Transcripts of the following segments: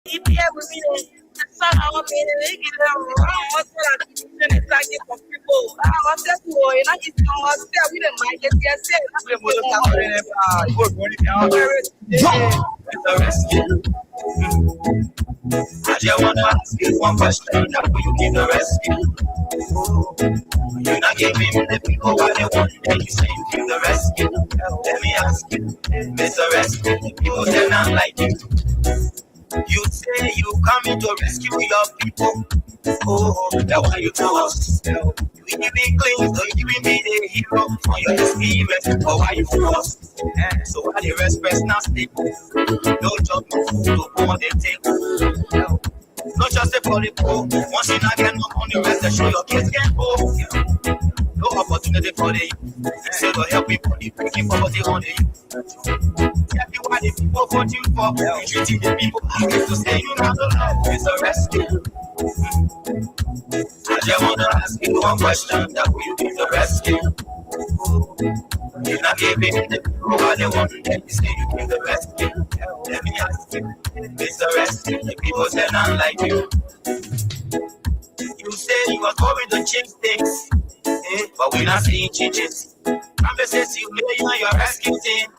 EPA will be the son of a lady around it's like it for people. I was that boy, and I just know I said we didn't mind it. Yes, It's a rescue. I just want to ask you one question. How will you give the rescue? You're not giving the people what they want, and you say you give the rescue. Let me ask you, Mr. Rescue, the people they're not like you. You say you coming to rescue your people. Oh, that's why you tell us. You giving claims, so you giving me the hero for your experience. But why you for us? So why the respect not stable? No job, no food, no food on the table. No just for the poor. Once you not get no money, rest they show your kids get poor. No opportunity for the youth. Say to help people, the breaking poverty on the youth. Tell me why the people vote you for. You treating the people as to say you not love. It's a rescue. I just want to ask you one question. That will you give the rescue? You're not giving the people what they want. Then you say you give the rescue. Let me ask you, it's a rescue. The people say not like you. You say you are going to change things, but we're not seeing changes. Promises you made on your rescue team.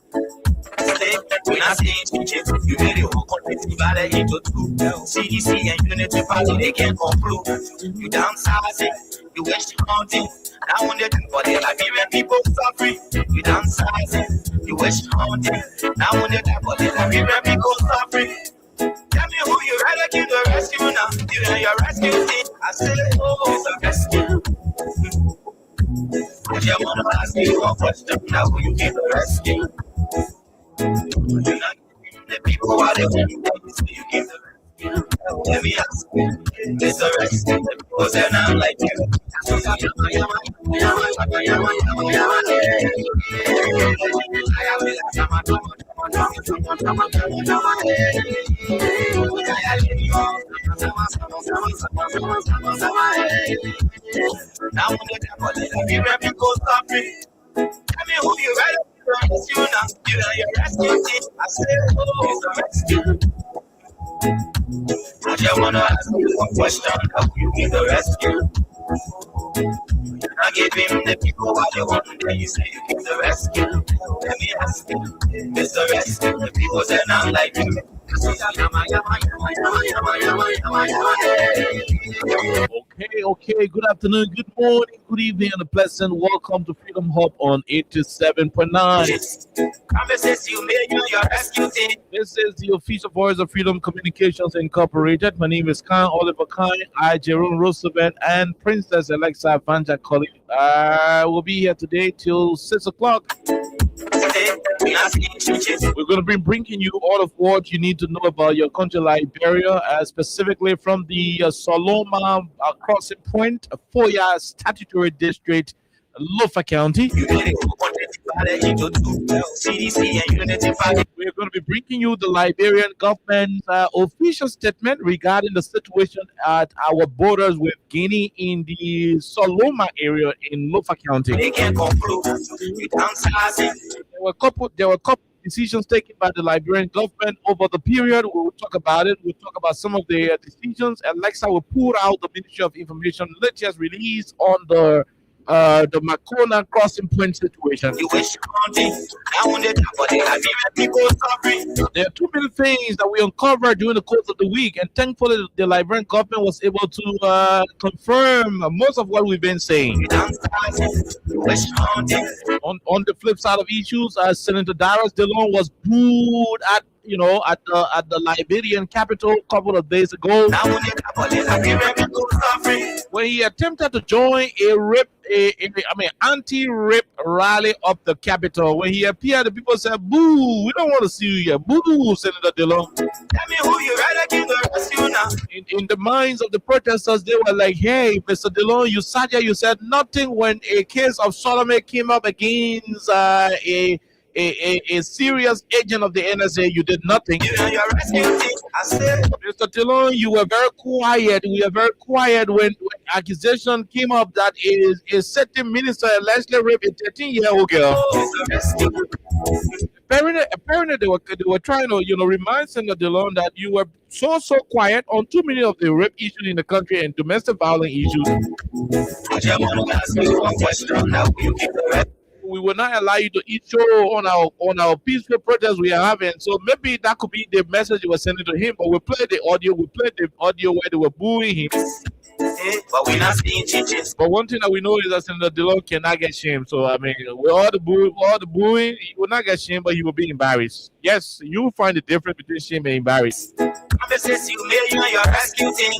We're not seeing changes. You made the whole country divided into two. CDC and Unity Party, they can't conclude. You downsizing, you waste counting. Now when they do for the Liberian people suffering, you downsizing, you waste counting. Now when they do for the Liberian people suffering. Tell me who you rather give the rescue now. You and your rescue team. I said, oh, it's a rescue. I just want to ask you one question. Now who you give the rescue? You're not giving the people what they want. So you give the rescue. Let me ask you, it's a rescue. The people say not like you. Now when the devil be ready to go suffering. Tell me who you rather rescue now. You and your rescue team. I say, oh, it's a rescue. I just wanna ask you one question. How you give the rescue? You're not giving the people what they want. Then you say you give the rescue. Let me ask you, Mr. Rescue. The people say not like you. Okay. Good afternoon, good morning, good evening, and a pleasant welcome to Freedom Hub on 87.9. Promises you made on your rescue team. This is the official voice of Freedom Communications Incorporated. My name is Khan Oliver Khan. I, Jerome Roosevelt, and Princess Alexa Vanja Colley. Will be here today till 6 o'clock. We're going to be bringing you all of what you need to know about your country, Liberia, specifically from the Soloma Crossing Point, Foya Statutory District, Lofa County. We're going to be bringing you the Liberian government's official statement regarding the situation at our borders with Guinea in the Soloma area in Lofa County. There were a couple decisions taken by the Liberian government over the period. We will talk about it. We'll talk about some of the decisions. Alexa will pull out the Ministry of Information latest release on the Makona Crossing Point situation. There are too many things that we uncovered during the course of the week, and thankfully the Liberian government was able to confirm most of what we've been saying. On the flip side of issues, Senator Darius DeLong was booed at the Liberian capital a couple of days ago when he attempted to join anti-rape rally up the capital. When he appeared, the people said, "Boo! We don't want to see you here. Boo, Senator DeLong." Tell me who you rather give the rescue now. In the minds of the protesters, they were like, "Hey, Mr. DeLong, you sat here, you said nothing when a case of sodomy came up against a serious agent of the NSA. You did nothing." Mr. Dillon, you were very quiet. We were very quiet when accusation came up that is a certain minister allegedly raped a 13-year-old girl. Mr. Rescue. Apparently they were trying to remind Senator DeLon that you were so quiet on too many of the rape issues in the country and domestic violence issues. I just want to ask you one question. Now, will you give the rest? We will not allow you to eat show on our peaceful protest we are having. So maybe that could be the message you were sending to him. But we played the audio. We played the audio where they were booing him. But we're not seeing changes. But one thing that we know is that Senator DeLon cannot get shamed. So I mean, with all the booing, he will not get shamed, but he will be embarrassed. Yes, you will find the difference between shame and embarrassed.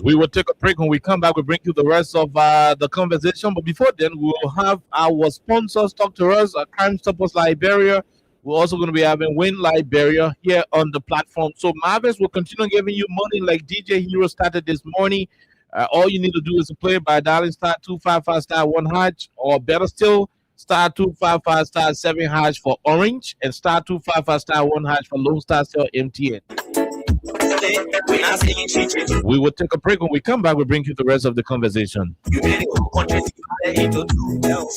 We will take a break. When we come back, we'll bring you the rest of the conversation. But before then, we will have our sponsors talk to us. Crime Stoppers Liberia. We're also going to be having Win Liberia here on the platform. So Marvis will continue giving you money like DJ Hero started this morning. All you need to do is to play by dialing star 255 star 1 hash, or better still, star 255 star 7 hash for Orange and star 255 star 1 hash for Lone Star Cell MTN. We will take a break. When we come back, we'll bring you the rest of the conversation.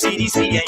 CDC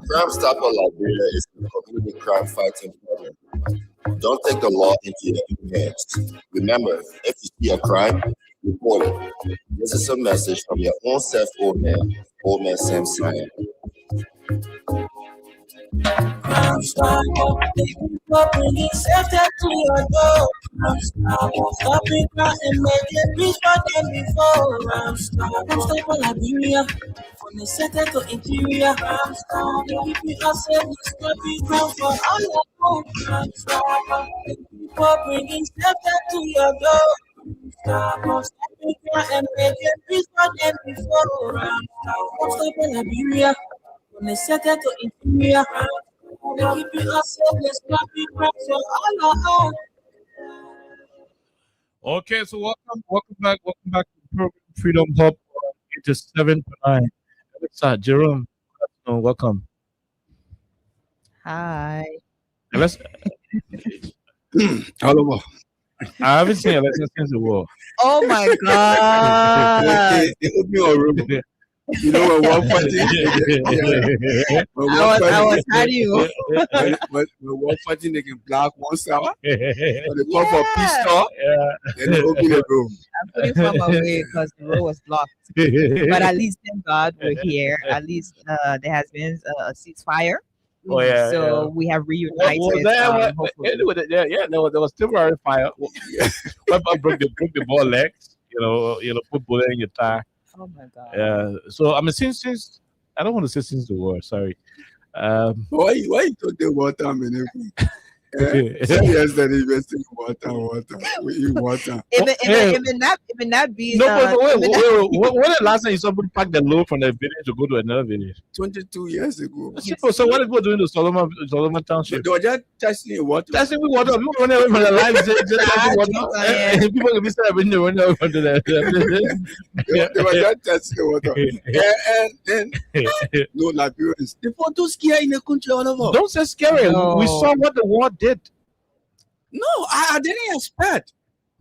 Crime Stopper Liberia is a community crime fighting program. Don't take the law into your own hands. Remember, if you see a crime, report it. This is a message from your own self, Old Man Sam Simon. Crime Stopper, bringing safety to your door. Stopping crime and making peace for them before. Crime Stopper Liberia, from the center to interior. Keep us safe, stopping crime for all your home. Crime Stopper, bringing safety to your door. Stopping crime and making peace for them before. Crime Stopper Liberia, from the center to interior. Keep us safe, stopping crime for all your home. Okay, so welcome back to the program Freedom Hub 87.9. Alexa, Jerome, welcome. Hi. Alexa, Hello. I haven't seen Alexa since the war. Oh my God. They open your room. You know when one party, I was telling you. when one party they can block one side, when they call for peace talk, then they open the room. I'm putting from away because the road was blocked. But at least, thank God, we're here. At least there has been a ceasefire. Oh, yeah, so we have reunited. There was temporary fire. What broke the ball legs? Put bullet in your tire. Oh my God. Yeah. So I mean, since I don't want to say since the war. Sorry. Why you took the water and everything? Yesterday you were saying water. We eat water. Even not be. No, but wait. When the last time you somebody packed the load from the village to go to another village? 22 years ago. So what are people doing to Solomon Township? They were just testing water. Testing with water. People running away from their lives. Just testing water. People can be started when they run away from the. They were just testing water. And then no Liberians. They fought too scary in the country all over. Don't say scary. No. We saw what the war did. No, I didn't expect.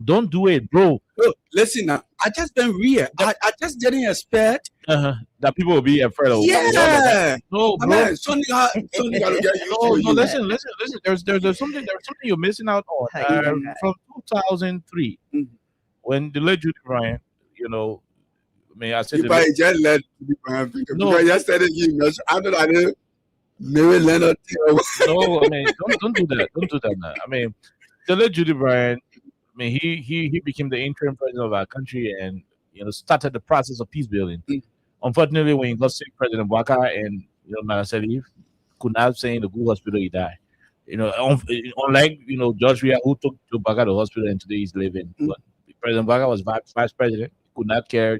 Don't do it, bro. Look, listen now. I just been real. I just didn't expect that people will be afraid of. Yeah. No, I bro. mean, something gotta get used No, to you. listen. There's something you're missing out on. From 2003, when the late Judy Bryant, I said If I just let because yesterday I know I didn't maybe Leonard. No, I mean, don't do that. Don't do that now. I mean, the late Judy Bryant, I mean, he became the interim president of our country and started the process of peace building. Unfortunately, when he got sick, President Waka and Malasalif could not say in the good hospital he died. Unlike George Weah, who took Joe Baga to the hospital and today he's living. But President Baga was vice president, could not care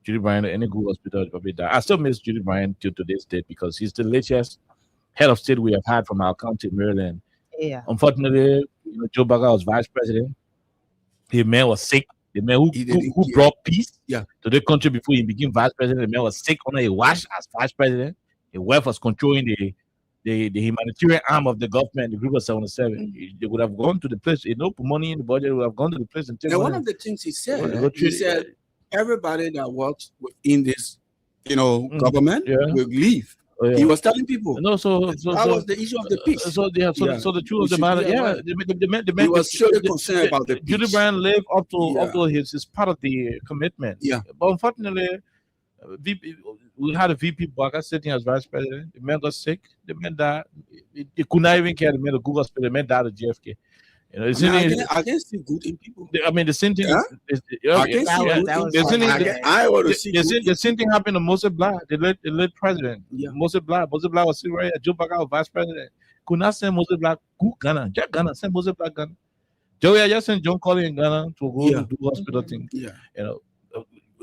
Judy Bryant any good hospital. I still miss Judy Bryant to today's date because he's the latest head of state we have had from our county, Maryland. Yeah. Unfortunately, Joe Baga was vice president. The man was sick. The man who brought peace to the country before he became vice president. The man was sick on a wash as vice president. His wife was controlling the humanitarian arm of the government, the group of 77. They would have gone to the place, put money in the budget, they would have gone to the place and And one of the things he said, everybody that works in this, government will leave. He was telling people. No, so that was the issue of the peace. So the truth of the matter, he was surely concerned about the peace. Judy Bryant lived up to his part of the commitment. Yeah. But unfortunately, we had a VP Baga sitting as vice president. The man got sick. The man died. They could not even care. The man of Google hospital. The man died at JFK. I can see good in people. The same thing. The same thing happened to Moses Blah, the late president. Yeah. Moses Blah was sitting right. Joe Baga was vice president. Could not send Moses Blah to Ghana. Just Ghana. Send Moses Blah Ghana. Joey just sent John Colley in Ghana to go to do hospital thing. Yeah.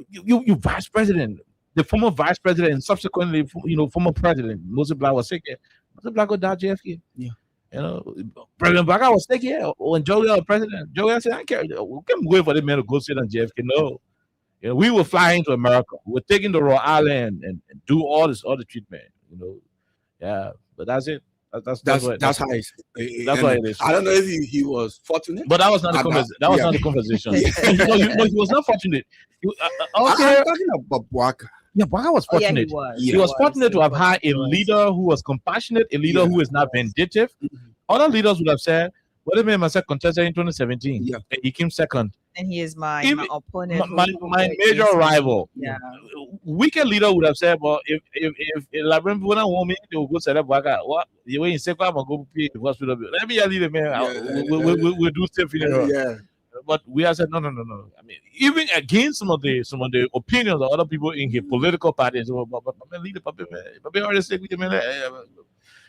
You vice president, the former vice president, and subsequently, former president Moses Blah was sick. Moses Blah got down JFK. Yeah. President Baga was sick here when Joey was president. Joey said, I care. We can't wait for the man to go sit on JFK. No. We were flying to America. We were taking the Rhode Island and do all this other treatment. Yeah. But that's it. That's how it is. That's why it is. I don't know if he was fortunate. But that was not the conversation. That was not the conversation. He was not fortunate. I'm talking about Baga. Yeah, Baga was fortunate. He was fortunate to have had a leader who was compassionate, a leader who is not vindictive. Other leaders would have said, "What if myself contested in 2017? Yeah, and he came second. And he is my opponent, my major rival. Yeah, weaker leader would have said, "Well, if Labyrinth when I want me, they will go set up Baga. What the way in second, I'm gonna go pay the hospital bill. Let me lead the man. We'll do stuff in there." Yeah. But we have said no. I mean, even against some of the opinions of other people in his political parties, but leader, but already said with the man.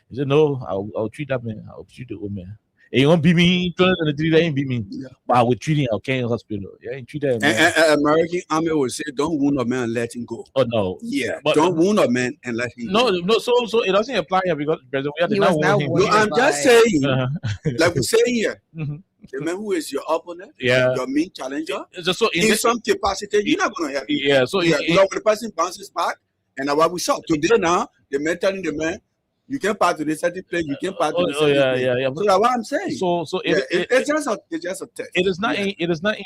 He said, "No, I'll treat that man. I'll treat the old man. And you won't beat me. 2023, they ain't beat me. But I will treat him. I'll carry him hospital. Yeah, ain't treat that man." And American Army will say, "Don't wound a man and let him go." Oh no. Yeah, but don't wound a man and let him go. No. So it doesn't apply here because President we have to now wound him. No, I'm just saying, like we say here. The man who is your opponent, your main challenger, so in some capacity, you're not going to help him. Yeah, so when the person bounces back, and now what we saw today now, the man telling the man, you can't part to the certain place, you can't part to the certain place. Yeah. So that's what I'm saying. So it's just a test. It is not in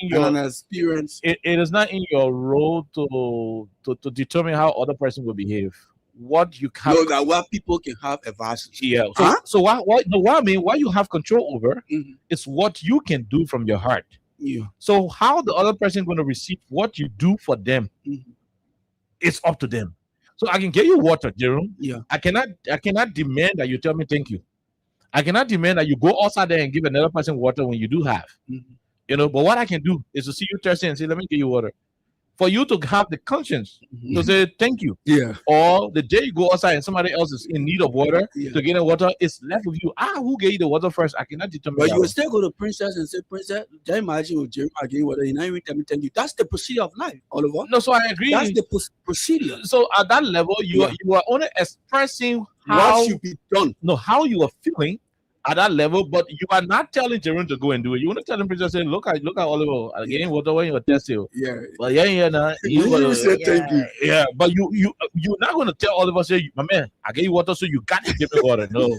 your experience. It is not in your role to determine how other person will behave. What you can what people can have advantage. Yeah. So what I mean, what you have control over is what you can do from your heart. Yeah. So how the other person going to receive what you do for them, it's up to them. So I can get you water, Jerome. Yeah. I cannot demand that you tell me thank you. I cannot demand that you go outside there and give another person water when you do have. But what I can do is to see you thirsty and say, let me give you water. For you to have the conscience to say thank you. Yeah. Or the day you go outside and somebody else is in need of water to get the water, it's left with you. Who gave you the water first? I cannot determine. But you will still go to Princess and say, "Princess, just imagine with Jeremiah getting water, you not even tell me thank you." That's the procedure of life, Oliver. No, so I agree. That's the procedure. So at that level, you are only expressing how what should be done. No, how you are feeling at that level, but you are not telling Jerome to go and do it. You want to tell him, Princess, say, look at Oliver getting water when you're testing. Yeah. But now. You say thank you. Yeah, but you're not going to tell Oliver, say, my man, I gave you water, so you got to give me water. No,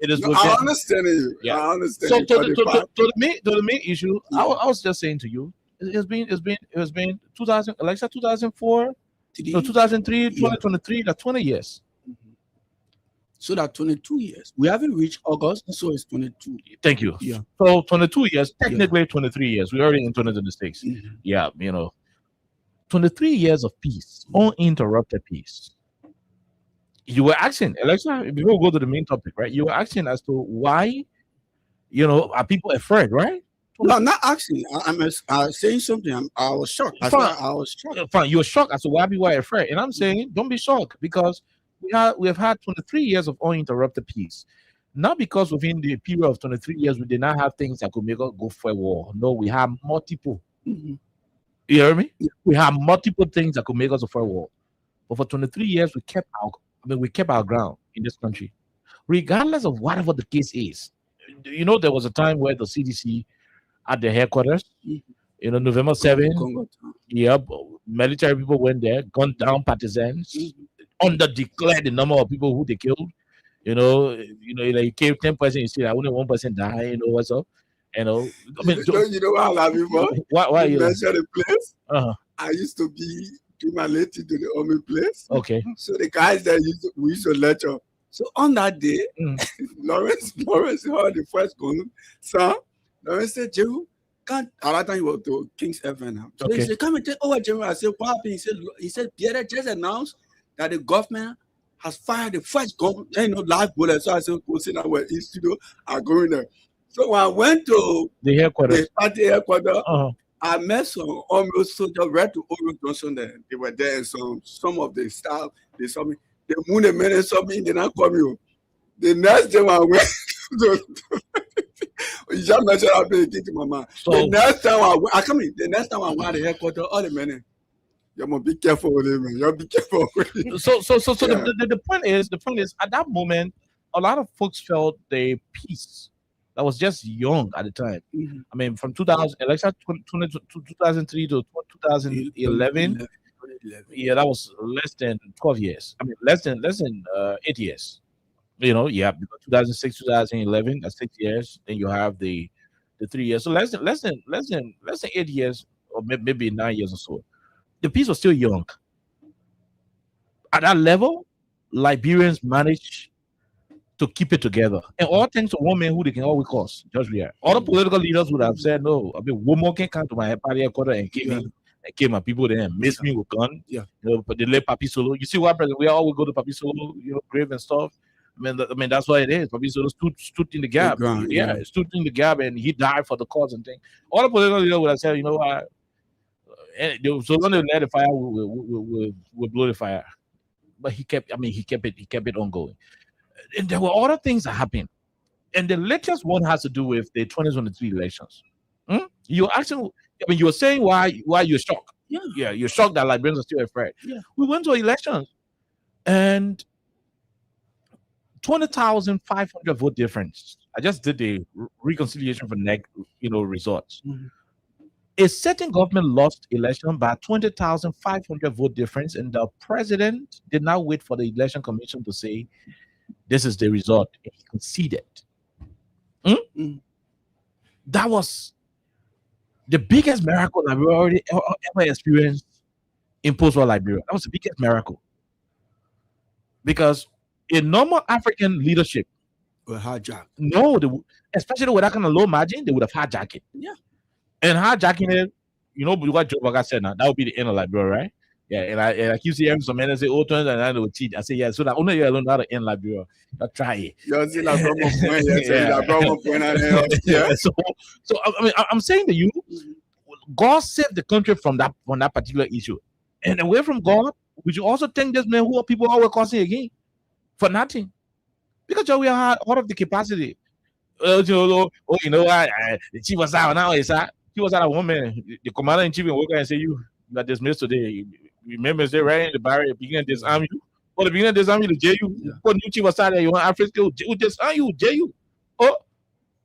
it is. I understand it. Yeah. I understand. So to the main issue, I was just saying to you, it's been 2000, Alexa, 2004, 2003, 2023, that's 20 years. So that 22 years. We haven't reached August, so it's 22. Thank you. Yeah. So 22 years, technically 23 years. We're already in 2026. Yeah, 23 years of peace, uninterrupted peace. You were asking, Alexa, before we go to the main topic, right? You were asking as to why, are people afraid, right? No, I'm not asking. I'm saying something. I was shocked. I was shocked. Fine. You were shocked as to why people are afraid. And I'm saying, don't be shocked because we have had 23 years of uninterrupted peace. Not because within the period of 23 years we did not have things that could make us go for a war. No, we have multiple. Mm-hmm. You hear me? Yeah. We have multiple things that could make us go for a war. But for 23 years we kept our ground in this country, regardless of whatever the case is. You know, there was a time where the CDC at the headquarters, November 7th, military people went there, gunned down partisans, underdeclared the number of people who they killed. Like you killed 10 person, you see that only 1 person died. You know what's up? I mean, you know what I love you for? Why you mentioned the place? I used to be to my lady to the army place. Okay. So the guys that we used to lecture. So on that day, Lawrence heard the first gun. So Lawrence said, Jehu, can't at that time he was to King's FM. So he said, come and take over, Jehu. I said, what happened? He said, Pierre just announced that the government has fired the first gun, live bullet. So I said, go sit down in studio, I'm going there. So when I went to the headquarters, the party headquarters, I met some army soldiers right to Orange Johnson there. They were there, and some of the staff, they saw me. The moon a minute saw me, they not come you. The next day when I went you just mentioned I'll be to my man. So the next time I come in, the next time I went to the headquarters, all the men. You must be careful with him, man. You be careful with him. So the point is at that moment, a lot of folks felt the peace that was just young at the time. I mean, from 2003 to 2011, that was less than 12 years. I mean, less than 8 years. Because 2006, 2011, that's 6 years. Then you have the 3 years. So less than 8 years, or maybe 9 years or so. The peace was still young. At that level, Liberians managed to keep it together. And all thanks to one man who they can always cause, George Weah. All the political leaders would have said, no, I mean, one more can come to my party headquarters and kill my people there and miss me with gun. Yeah. But they let Papi Solo. You see what President Weah always go to Papi Solo, grave and stuff. I mean, that's what it is. Papi Solo stood in the gap. Stood in the gap and he died for the cause and thing. All the political leaders would have said, so when they let the fire, we'll blow the fire. But he kept it ongoing. And there were other things that happened. And the latest one has to do with the 2023 elections. You were saying why you're shocked. Yeah, you're shocked that Liberians are still afraid. Yeah. We went to elections and 20,500 vote difference. I just did the reconciliation for NEC, results. A certain government lost election by 20,500 vote difference, and the president did not wait for the election commission to say, this is the result. He conceded. That was the biggest miracle that we already ever experienced in post-war Liberia. That was the biggest miracle. Because in normal African leadership, were hijacked. No, especially with that kind of low margin, they would have hijacked it. Yeah. And hijacking it, what Joe Baga said now, that would be the end of Liberia, right? Yeah, and I keep seeing some men say, turns and I will cheat. I say, yeah, so that only you alone how to end Liberia. I'll try it. You see that point, yeah. So I mean, I'm saying to you, God saved the country from that particular issue. And away from God, we should also thank this man who people are causing again for nothing. Because we had all of the capacity. The chief was out now, he was out a woman, the commander in chief in worker and say, you got dismissed today. Remember, say right in the barrier, beginning to disarm you. Or the beginning to disarm you, the JU. What new chief was out there, you want Africa, disarm you, JU. Oh,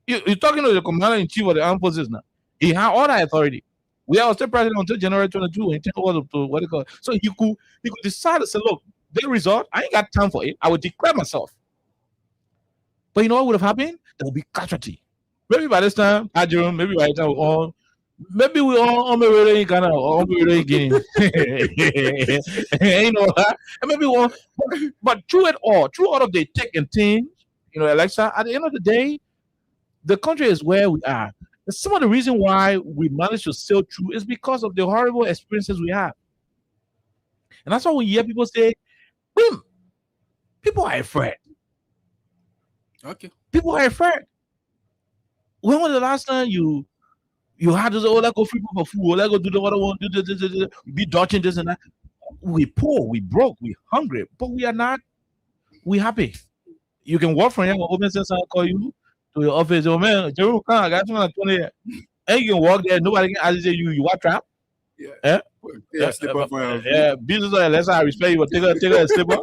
you're talking to the commander in chief of the armed forces now. He had all that authority. We are still president until January 22 and take over to what they call. So he could decide to say, look, the result, I ain't got time for it. I would declare myself. But you know what would have happened? There would be casualty. Maybe by this time, maybe by the time maybe we all on the radio kind of game. Maybe one, but through all of the tech and things, Alexa, at the end of the day, the country is where we are. Some of the reason why we managed to sail through is because of the horrible experiences we have. And that's why we hear people say, people are afraid. Okay. People are afraid. When was the last time you had to say, let's go free for food, let's go do what I want, do be dodging this and that. We poor, we broke, we hungry, but we are not, we happy. You can walk from here, open sense, and call you to your office. Oh man, Jeru, come, I got you on 20. And you can walk there. Nobody can ask you what trap. Yeah. Eh? Yeah, slipper for your feet. Yeah, business unless I respect you, but take a slipper.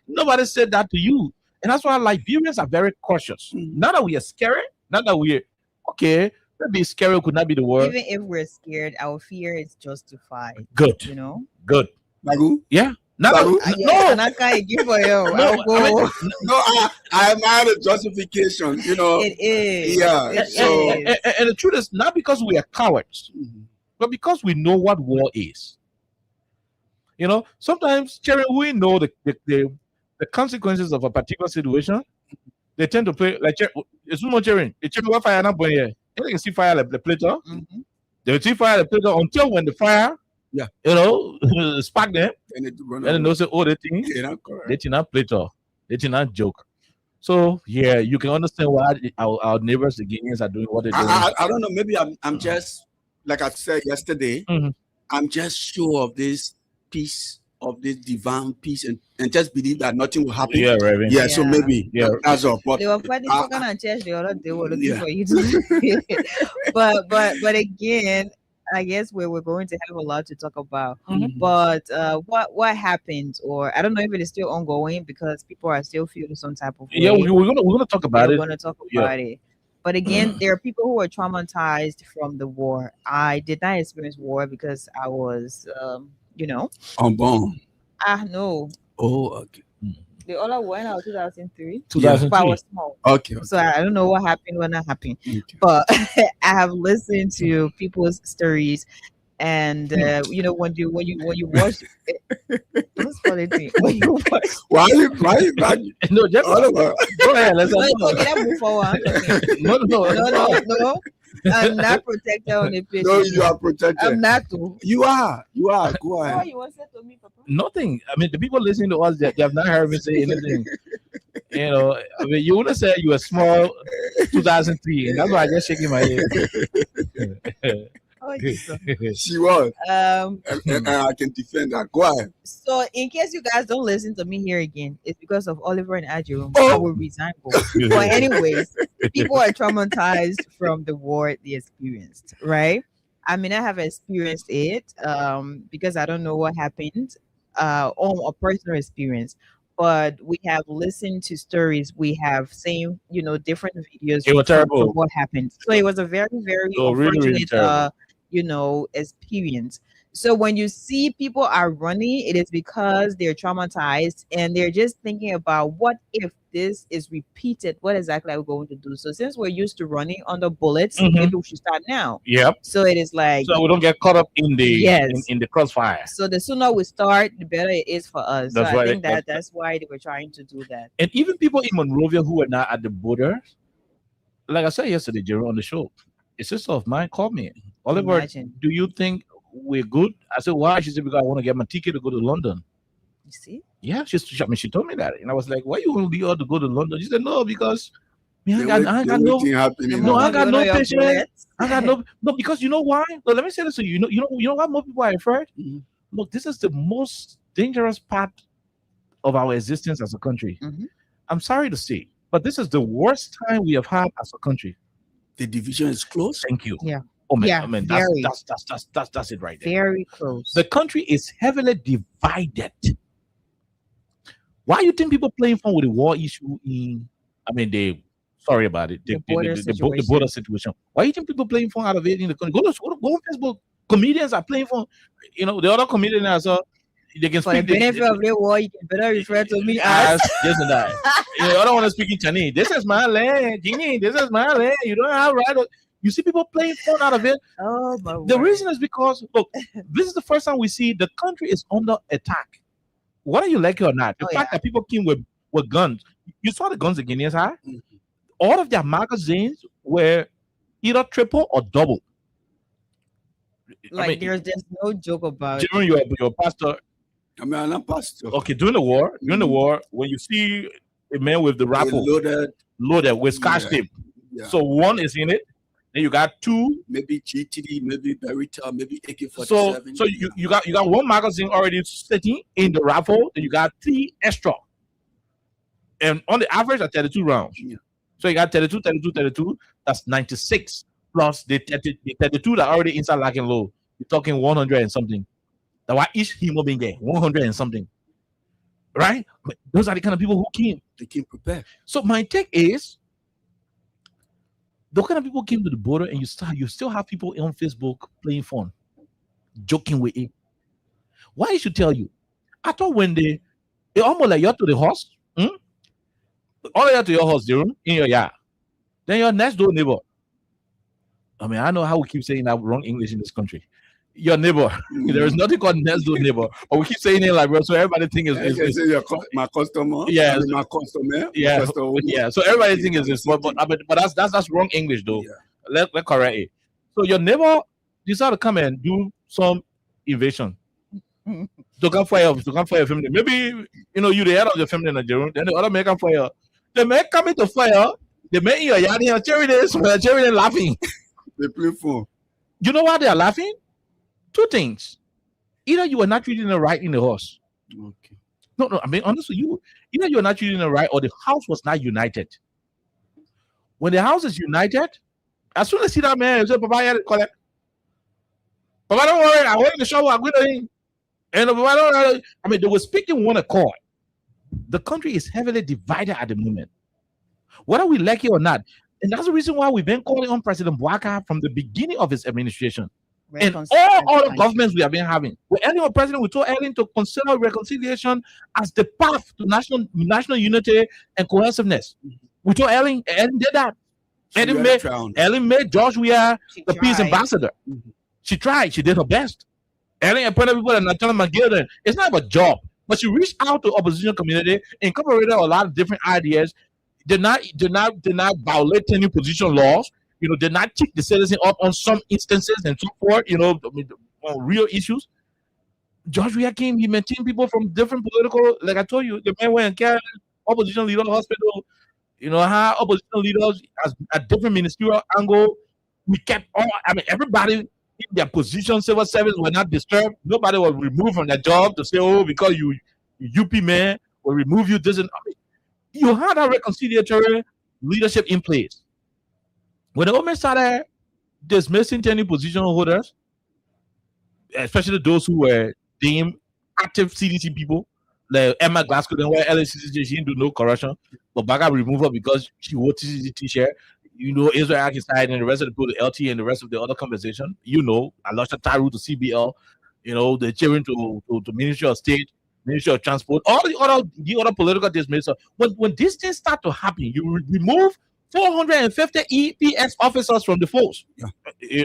Nobody said that to you. And that's why Liberians are very cautious. Not that we are scary, not that we're okay, maybe scary could not be the word. Even if we're scared, our fear is justified. Good. You know? Good. Bagu? Yeah. Not Bagu? Yeah, and I can't give for you. I'll go. No, I had a justification, you know. It is. Yeah. It So is. And the truth is not because we are cowards, but because we know what war is. You know, sometimes, Cherry, we know the consequences of a particular situation. They tend to play like it's more Cherry. It's Cherry fire not here. You can see fire like the plater. They will see fire the plater until when the fire, yeah, you know, spark them, and it run and then they say, oh, they think they did not plater, they did not joke. So yeah, you can understand why our neighbors, the Guineans, are doing what they're doing. I don't know. Maybe I'm just like I said yesterday. I'm just sure of this peace, of this divine peace, and just believe that nothing will happen. Yeah, Reverend. Yeah. So maybe that's all. But They were fighting talking and church the other day. Were looking for you to but again, I guess we're going to have a lot to talk about. But what happened, or I don't know if it is still ongoing because people are still feeling some type of way. Yeah, we're gonna talk about it. We're gonna talk about it. But again, there are people who are traumatized from the war. I did not experience war because I was, you know, unborn. No. Oh, okay. The other one, I was 2003. 2003. But I was small. Okay. So I don't know what happened when that happened. But I have listened to people's stories, and you know, when you watch, what's funny thing when you watch. Why you no, just go ahead. Let's move forward. No. I'm not protected on the page. No, you are protected. I'm not too. You are. Go ahead. What you want to say to me, Papa? Nothing. I mean, the people listening to us, they have not heard me say anything. You know, I mean, you would have said you were small 2003, and that's why I just shaking my head. She was. And I can defend that. Go ahead. So, in case you guys don't listen to me here again, it's because of Oliver and Adjo. I will resign both. But anyways, people are traumatized from the war they experienced, right? I mean, I have experienced it because I don't know what happened on a personal experience. But we have listened to stories. We have seen, you know, different videos. It was terrible. From what happened. So it was a very, very unfortunate, really you know, experience. So when you see people are running, it is because they're traumatized and they're just thinking about what if this is repeated? What exactly are we going to do? So since we're used to running under bullets, maybe we should start now. Yep. So it is like, so we don't get caught up in the in the crossfire. So the sooner we start, the better it is for us. That's so why I think that's why they were trying to do that. And even people in Monrovia who are not at the border, like I said yesterday, Jerome, on the show, a sister of mine called me. Oliver, do you think we're good? I said, why? She said, because I want to get my ticket to go to London. You see? Yeah, she told me that. And I was like, why you want to be able to go to London? She said, no, because I got no patience. I got no, because you know why? No, let me say this to you. You know what most people are afraid? Look, this is the most dangerous part of our existence as a country. I'm sorry to say, but this is the worst time we have had as a country. The division is close. Thank you. Yeah. Oh man, yeah, that's it right there. Very close. The country is heavily divided. Why do you think people playing fun with the war issue in? I mean, sorry about it. The border situation. Why do you think people playing fun out of it in the country? Go on Facebook. Comedians are playing fun. You know, the other comedians are. They can for speak the benefit of the war, you can better refer to me as this and that. You know, I don't want to speak in Chinese. This is my land, Jimmy. This is my land. You don't have right. You see people playing fun out of it. Oh, my the reason is because look, this is the first time we see the country is under attack. Whether you like it or not, the fact that people came with guns. You saw the guns the Guineans had. All of their magazines were either triple or double. Like there's just no joke about. Jerome, you're a pastor. I mean, I'm not pastor. Okay, during the war, when you see a man with the rifle loaded with scotch tape, so one is in it. Then you got two, maybe GTD, maybe Beretta, maybe AK-47. So you got one magazine already sitting in the rifle. Then you got 3 extra. And on the average, are 32 rounds. Yeah. So you got 32, 32, 32. That's 96 plus the 32 that are already inside lock and load. You're talking 100 and something. That's why each human being get 100 and something. Right? But those are the kind of people who came. They came prepared. So my take is, the kind of people came to the border, and you still have people on Facebook playing fun, joking with it. Why I should tell you? I thought when they almost like you're to the horse, all the way to your house, in your yard. Then your next door neighbor. I mean, I know how we keep saying that wrong English in this country. Your neighbor. There is nothing called next door neighbor, but we keep saying it like, bro. So everybody think is my customer. Yeah, my customer. Yeah, customer. yeah. So everybody think is this, but that's wrong English though. Yeah. Let correct it. So your neighbor decide to come and do some invasion. To come for your family. Maybe you the head of the family in Nigeria. Then the other man come for you. The man coming to fire. The man in your yard here cheering this, cheering laughing. They play phone. You know why they are laughing? Two things. Either you are not treating it right in the house. Okay. No. I mean, honestly, either you are not treating it right, or the house was not united. When the house is united, as soon as I see that man, I say, Papa, I call it. Papa, don't worry. I went in the shower. I'm going in. And I mean, they were speaking one accord. The country is heavily divided at the moment, whether we like it or not. And that's the reason why we've been calling on President Bouaka from the beginning of his administration. And all other governments we have been having. With Ellen, President, we told Ellen to consider reconciliation as the path to national unity and cohesiveness. We told Ellen did that. Ellen made George Weah the peace ambassador. She tried. She did her best. Ellen appointed people that Nathaniel McGill. It's not about job, but she reached out to opposition community, incorporated a lot of different ideas. Did not violate any position laws. Did not kick the citizen up on some instances and so forth. On real issues. George Weah came. He maintained people from different political. Like I told you, the man went and carried opposition leader hospital. How opposition leaders as a different ministerial angle. We kept all. I mean, everybody in their position, civil service were not disturbed. Nobody was removed from their job to say, "Oh, because you UP man will remove you." Doesn't. I mean, you had a reconciliatory leadership in place. When the government started dismissing any position holders, especially those who were deemed active CDC people, like Emma Glasgow, then where LCCJ, she didn't do no corruption, but Baga removed her because she wore TCC t-shirt. Israel Akisai and the rest of the people, the LT and the rest of the other conversation. Alasha Taru to CBL, the children to Ministry of State, Ministry of Transport, all the other political dismissal. When these things start to happen, you remove 450 EPS officers from the force. Yeah.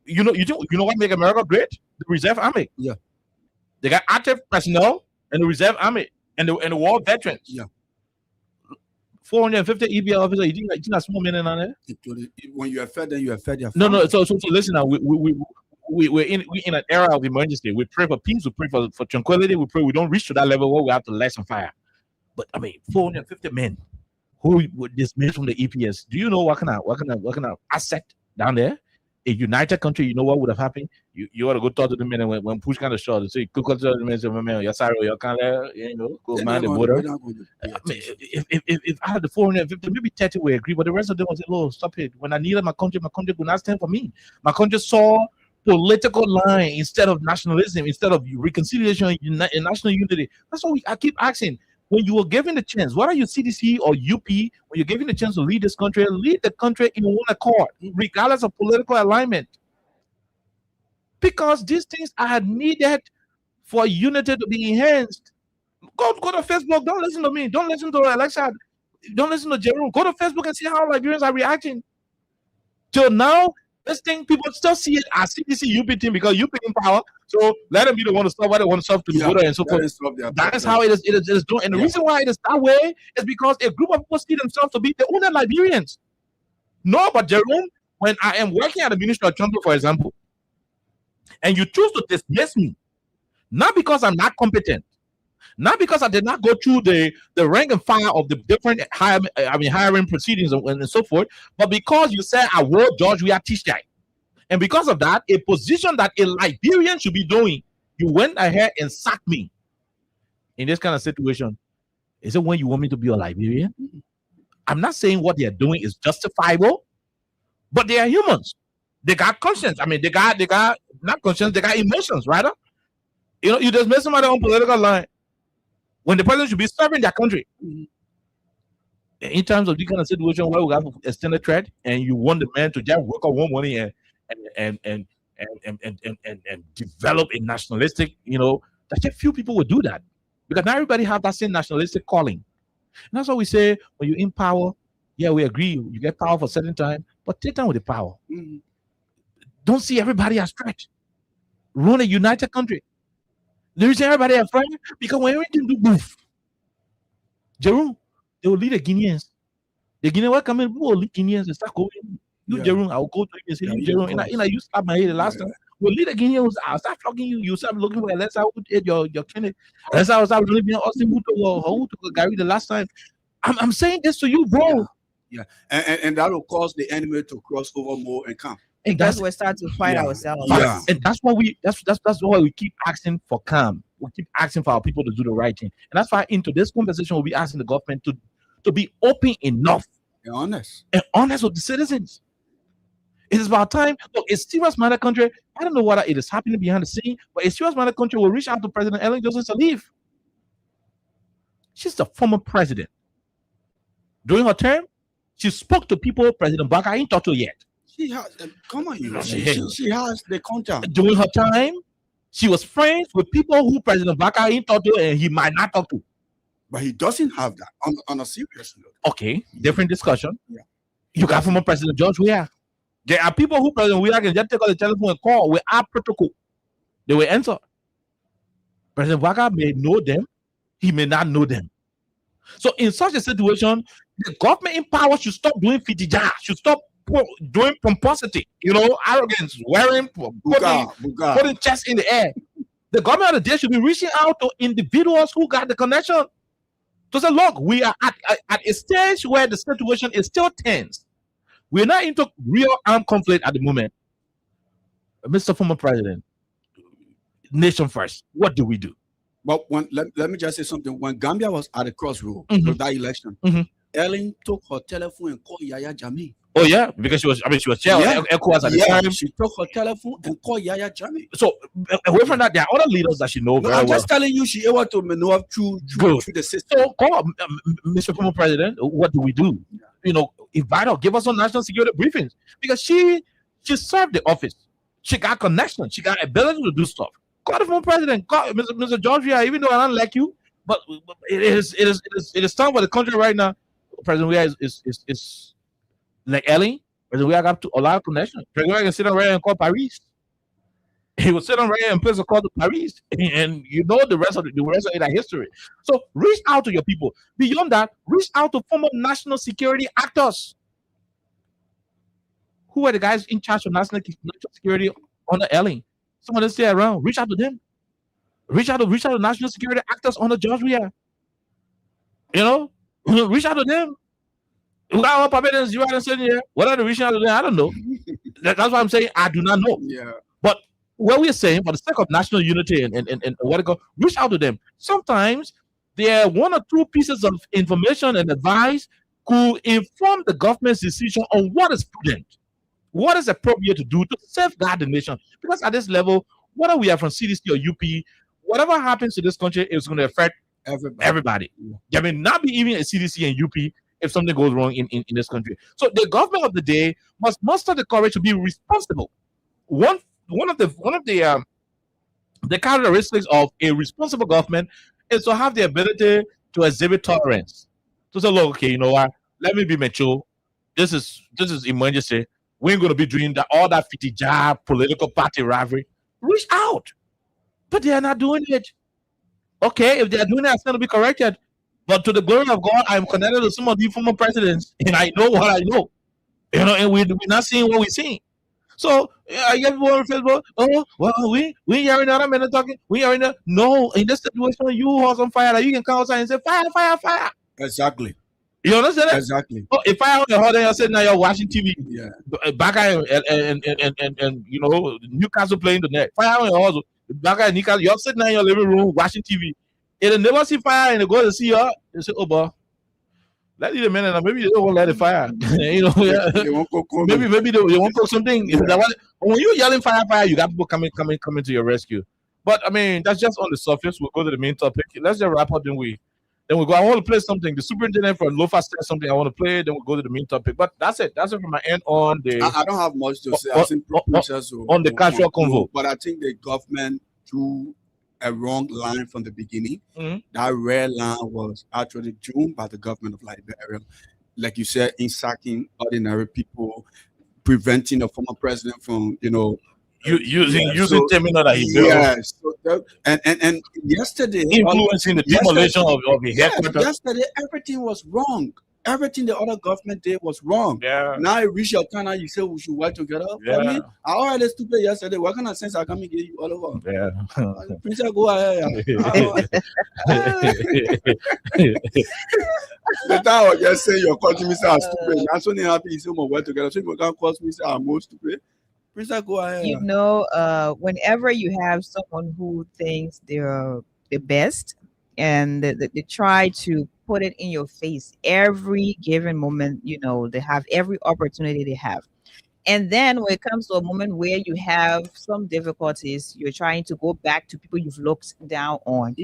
You know what make America great? The Reserve Army. Yeah. They got active personnel and the Reserve Army and the war veterans. Yeah. 450 EPS officers. You think that's small men in there? When you are fed, then you are fed. No. So listen now. We're in an era of emergency. We pray for peace. We pray for tranquility. We pray we don't reach to that level where we have to light some fire. But I mean, 450 men who were dismissed from the EPS. Do you know what kind of asset down there? A united country, you know what would have happened? You ought to go talk to the men when push kind of short to say, "Cook to the men, say, man, you're sorry, you can't, go mind the border." I mean, if I had the 450, maybe 30 would agree, but the rest of them would say, "Oh, stop it! When I needed my country would not stand for me. My country saw political line instead of nationalism, instead of reconciliation and national unity." That's what I keep asking. When you were given the chance, whether you CDC or UP, when you're given the chance to lead this country, lead the country in one accord, regardless of political alignment. Because these things are needed for unity to be enhanced. Go to Facebook. Don't listen to me. Don't listen to Alexa. Don't listen to Jerome. Go to Facebook and see how Liberians are reacting. Till now, this thing, people still see it as CDC UP team because UP in power. So let them be the one to solve what they want to solve to the border and so forth. That is how it is done. And the reason why it is that way is because a group of people see themselves to be the only Liberians. No, but Jerome, when I am working at the Ministry of Transport, for example, and you choose to dismiss me, not because I'm not competent, not because I did not go through the rank and file of the different hiring proceedings and so forth, but because you said I wore George Weah t-shirt. And because of that, a position that a Liberian should be doing, you went ahead and sacked me. In this kind of situation, Is it when you want me to be a Liberian? I'm not saying what they're doing is justifiable, but they are humans. They got conscience. I mean, they got not conscience, they got emotions, right? You know, you just mess somebody on political line when the president should be serving their country. In terms of this kind of situation where we have extended threat and you want the man to just work on one money and develop a nationalistic, you know, that just few people will do that. Because not everybody have that same nationalistic calling. And that's what we say when you're in power. Yeah, we agree. You get power for a certain time, but take time with the power. Don't see everybody as threat. Run a united country. There is everybody a friend because when everything do move, Jerome, they will lead the Guineans. The Guineans will come in, we will lead Guineans and start going. You, Jerome, I will go to you and say, you, Jerome, you slapped my head the last time. We'll lead the Guineans. I'll start flogging you. You start looking for let's out your clinic. Let's out living in Austin who took Gary the last time. I'm saying this to you, bro. Yeah. And that will cause the enemy to cross over more and come. And That's where we start to fight ourselves. Yeah. And that's why we keep asking for calm. We keep asking for our people to do the right thing. And that's why into this conversation we'll be asking the government to be open enough And honest. and honest with the citizens. It is about time. Look, a serious minded country. I don't know whether it is happening behind the scene, but a serious minded country will reach out to President Ellen Johnson Sirleaf. She's the former president. During her term, she spoke to people President Baka ain't talked to yet. She has, come on, you. She has the contact. During her time, she was friends with people who President Baka ain't talked to and he might not talk to. But he doesn't have that on a serious note. Okay, different discussion. Yeah. You got former President George Weah. There are people who President Weah can just take on the telephone and call with our protocol. They will answer. President Baka may know them, he may not know them. So in such a situation, the government in power should stop doing fitija, should stop doing pomposity, arrogance, putting chest in the air. The government of the day should be reaching out to individuals who got the connection to say, look, we are at a stage where the situation is still tense. We're not into real armed conflict at the moment. Mr. Former President, nation first, what do we do? But let me just say something. When Gambia was at the crossroad of that election, Ellen took her telephone and called Yaya Jammeh. Oh yeah, because she was chair of ECOWAS at the time. She took her telephone and called Yaya Jammeh. So away from that, there are other leaders that she knows very I'm well. just telling you, she able to maneuver through the system. So call Mr. Former President. What do we do? Invite her, give us some national security briefings because she served the office. She got connection. She got ability to do stuff. Call the former president. Call Mr. George Weah, even though I don't like you, but it is time for the country right now. President Weah is like Ellen. President Weah got a lot of connection. President Weah can sit on right and call Paris. He will sit on right and place a call to Paris, and the rest of that history. So reach out to your people. Beyond that, reach out to former national security actors. Who are the guys in charge of national security under Ellen? Some of them stay around. Reach out to them. Reach out to national security actors under George Weah. Reach out to them. What are they reaching out to them? I don't know. That's why I'm saying I do not know. Yeah. But what we're saying, for the sake of national unity and what it go, reach out to them. Sometimes there are one or two pieces of information and advice could inform the government's decision on what is prudent. What is appropriate to do to safeguard the nation? Because at this level, whether we are from CDC or UP, whatever happens to this country is going to affect everybody. There may not be even a CDC and UP if something goes wrong in this country. So the government of the day must muster the courage to be responsible. One of the characteristics of a responsible government is to have the ability to exhibit tolerance. To say, look, okay, you know what? Let me be mature. This is emergency. We ain't going to be doing all that fitija political party rivalry. Reach out. But they are not doing it. Okay, if they are doing it, it's going to be corrected. But to the glory of God, I'm connected to some of the former presidents, and I know what I know. And we're not seeing what we're seeing. So I get people on Facebook, oh, well, we hearing other men talking. We hearing that. No, in this situation, you was on fire, you can come outside and say, fire, fire, fire. Exactly. You understand that? Exactly. Oh, if I on the hot, you're sitting now, you're watching TV. Yeah. Back and Newcastle playing the net. Fire on your hustle. Back and Newcastle, you're sitting in your living room watching TV. If they never see fire and they go to see her, they say, "Oh, boy, let it a minute. Maybe they don't want to let it fire." Yeah. They won't go call maybe me. they won't cook something. When you yelling fire, you got people coming to your rescue. But I mean, that's just on the surface. We'll go to the main topic. Let's just wrap up. Then we go. I want to play something. The superintendent for Lofa said something. I want to play. Then we'll go to the main topic. But that's it. That's it from my end on the I don't have much to say. I think Princess on the casual convo. but I think the government drew a wrong line from the beginning. Mhm. That red line was actually drawn by the government of Liberia, like you said, in sacking ordinary people, preventing a former president from, Using so- terminal that he built, yes. So and yesterday, influencing the demolition of the yeah, headquarters. yesterday everything was wrong. Everything the other government did was wrong. Yeah. Now it reached your time. Now you say we should work together. Yeah. For me, I already stupid yesterday. What kind of sense I come and get you all over? Yeah. Princess, go ahead. The time I was just saying you're calling me say I'm stupid. I'm so happy you say we work together. So you can't call me say I'm more stupid. Princess, go ahead. You know, whenever you have someone who thinks they're the best and they try to put it in your face every given moment, they have every opportunity they have. And then when it comes to a moment where you have some difficulties, you're trying to go back to people you've looked down on,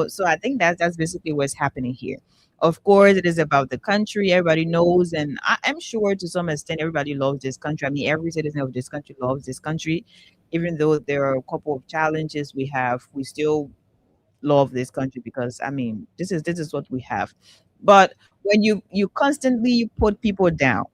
So I think that's basically what's happening here. Of course, it is about the country. Everybody knows, and I'm sure to some extent everybody loves this country. I mean, every citizen of this country loves this country, even though there are a couple of challenges we have. We still love this country because I mean, this is what we have. But when you constantly put people down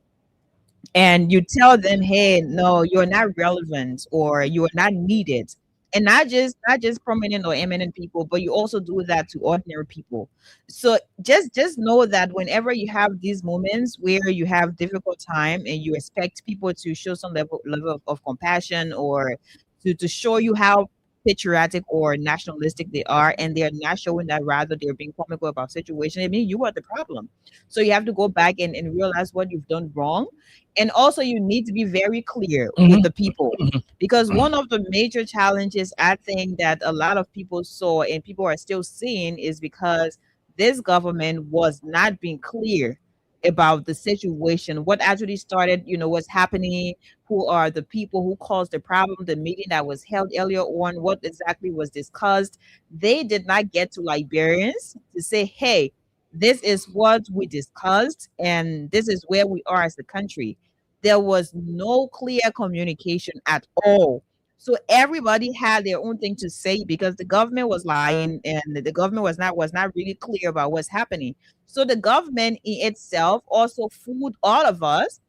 and you tell them, hey, no, you're not relevant or you're not needed, and not just prominent or eminent people, but you also do that to ordinary people. So just know that whenever you have these moments where you have difficult time and you expect people to show some level of compassion or to show you how patriotic or nationalistic they are, and they're not showing that, rather they're being comical about situation, I mean, you are the problem. So you have to go back and realize what you've done wrong. And also you need to be very clear with the people, because one of the major challenges I think that a lot of people saw and people are still seeing is because this government was not being clear about the situation, what actually started, what's happening, who are the people who caused the problem, the meeting that was held earlier on, what exactly was discussed. They did not get to Liberians to say, hey, this is what we discussed and this is where we are as a country. There was no clear communication at all. So everybody had their own thing to say because the government was lying and the government was not really clear about what's happening. So the government in itself also fooled all of us,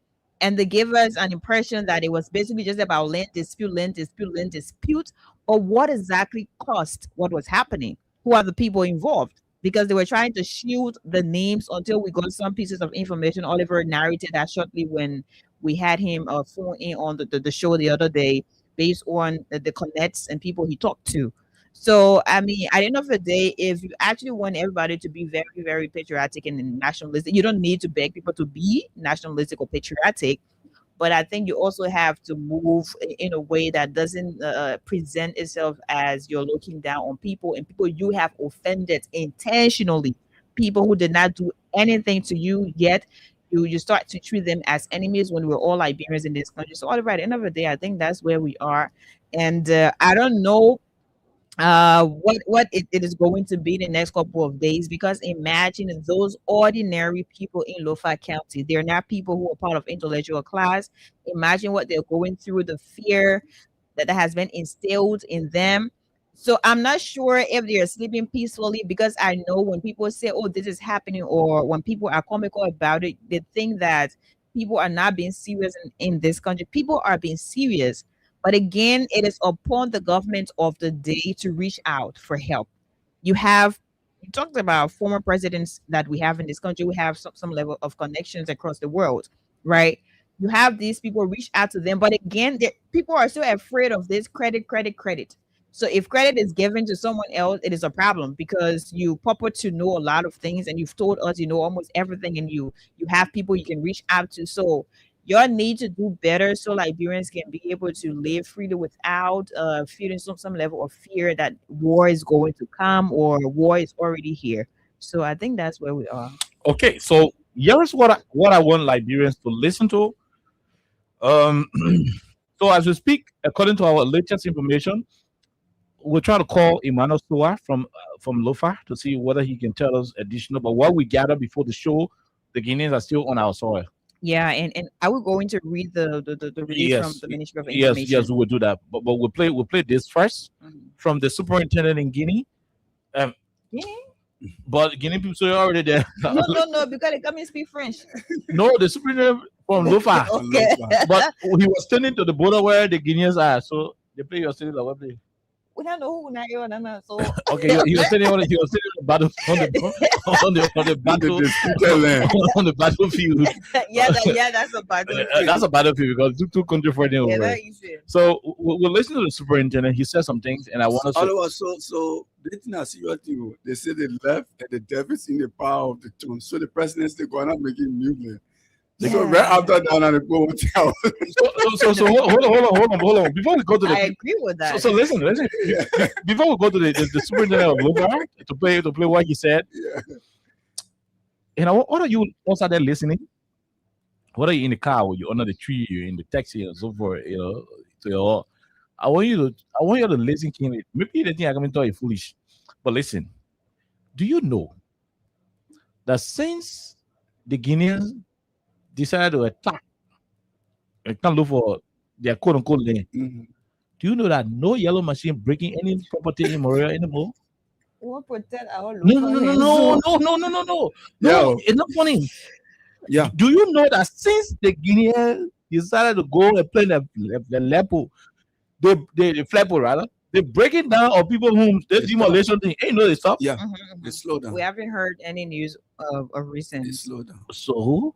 and they gave us an impression that it was basically just about land dispute. Or what exactly caused what was happening? Who are the people involved? Because they were trying to shield the names until we got some pieces of information. Oliver narrated that shortly when we had him phone in on the show the other day, based on the connects and people he talked to. So, I mean, at the end of the day, if you actually want everybody to be very, very patriotic and nationalistic, you don't need to beg people to be nationalistic or patriotic. But I think you also have to move in a way that doesn't present itself as you're looking down on people and people you have offended intentionally, people who did not do anything to you yet. You start to treat them as enemies when we're all Liberians in this country. So, Oliver, at the end of the day, I think that's where we are. And I don't know what it is going to be the next couple of days, because imagine those ordinary people in Lofa County. They're not people who are part of intellectual class. Imagine what they're going through, the fear that has been instilled in them. So I'm not sure if they're sleeping peacefully, because I know when people say, oh, this is happening, or when people are comical about it, they think that people are not being serious in this country. People are being serious. But again, it is upon the government of the day to reach out for help. You talked about former presidents that we have in this country. We have some level of connections across the world, right? You have these people, reach out to them. But again, people are still afraid of this credit. So if credit is given to someone else, it is a problem, because you purport to know a lot of things and you've told us you know almost everything, and you have people you can reach out to. So y'all need to do better so Liberians can be able to live freely without feeling some level of fear that war is going to come or war is already here. So I think that's where we are. Okay, so here's what I want Liberians to listen to. So as we speak, according to our latest information, we're trying to call Emmanuel Soa from Lofa to see whether he can tell us additional. But what we gathered before the show, the Guineans are still on our soil. Yeah, and I will going to read the release from the Ministry of Information. Yes, we will do that. But we'll play this first from the superintendent in Guinea. Guinea? But Guinea people are already there. No, because they come and speak French. No, the superintendent from Lofa. Okay. But he was standing to the border where the Guineans are. So they play your city like what play. We don't know who now you're on, so Okay, he was sitting on the battle on the battle on the battlefield. yeah, that's a battlefield. That's a battlefield because two countries fighting over. That easy. So we'll listen to the superintendent. He said some things, and I want us to. So they didn't see what you. They say the left and the devil is in the power of the throne. So the president is going to make it movement. So right after that, and they go So hold on. Before we go to the, I agree with that. So listen. Before we go to the superintendent of Lofa to play what he said, what are you also there listening? What are you in the car or you're under the tree, you're in the taxi and so forth, I want you to listen keenly. Maybe the thing I'm going to tell you foolish, but listen. Do you know that since the Guineans decided to attack and can't look for their quote unquote land, do you know that no yellow machine breaking any property in Morea anymore? What protect our No, it's not funny. Yeah. Do you know that since the Guineans decided to go and play the Lepo, the Flepo rather, they break it down of people whom the demolition thing ain't no they stop. Yeah, they slow down. We haven't heard any news of recent. They slow down. So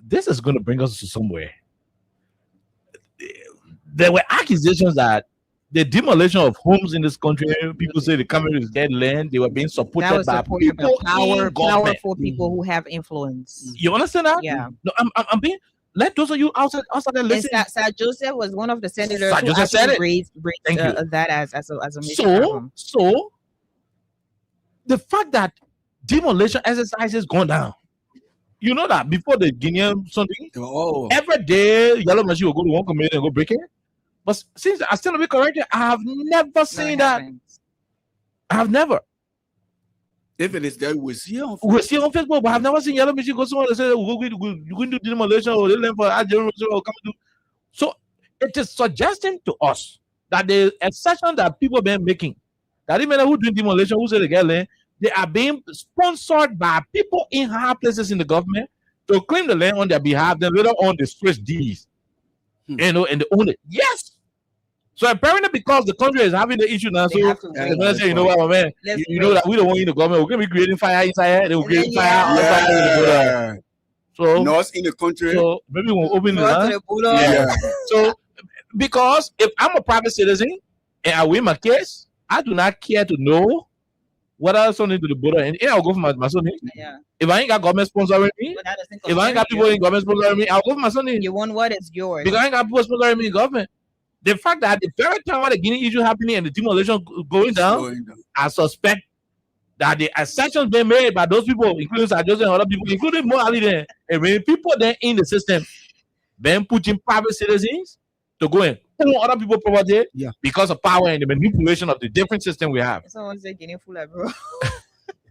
this is going to bring us to somewhere. There were accusations that the demolition of homes in this country, people say the Cameroon is dead land. They were being supported by people powerful people who have influence. You understand that? Yeah. No, I'm being. Let those of you outside there listen. Sir Joseph was one of the senators Sir who Joseph said it. raised that as a major problem. So the fact that demolition exercise is going down. You know that before the Guinean something, every day yellow machine will go to one community and go break it. But since I still be corrected, I have never seen that. I have never. If it is there, we see on Facebook, but I've never seen yellow machine go somewhere and say we're going to do demolition or they're for or come do. So it is suggesting to us that the assertion that people have been making, that even who doing demolition, who say the land, they are being sponsored by people in high places in the government to claim the land on their behalf, then later on they switch deeds. And they own it. Yes. So apparently, because the country is having the issue now, so they're gonna say, you know what, my man, you know that we don't want you in the government. We're gonna be creating fire inside here. They will create fire outside. So not in the country. So maybe we'll open the So because if I'm a private citizen and I win my case, I do not care to know what else on into the border, and I'll go for my son. If I ain't got government sponsoring me, if I ain't got people in government sponsoring me, I'll go for my son. You want what is yours? Because I ain't got people sponsoring me in government. The fact that the very time when the Guinea issue happening and the demolition going down, I suspect that the assertions being made by those people, including Sir Joseph and other people, including more Ali there, and when people then in the system, then putting private citizens to go and own other people's property because of power and the manipulation of the different system we have. Someone say Guinea fool, bro.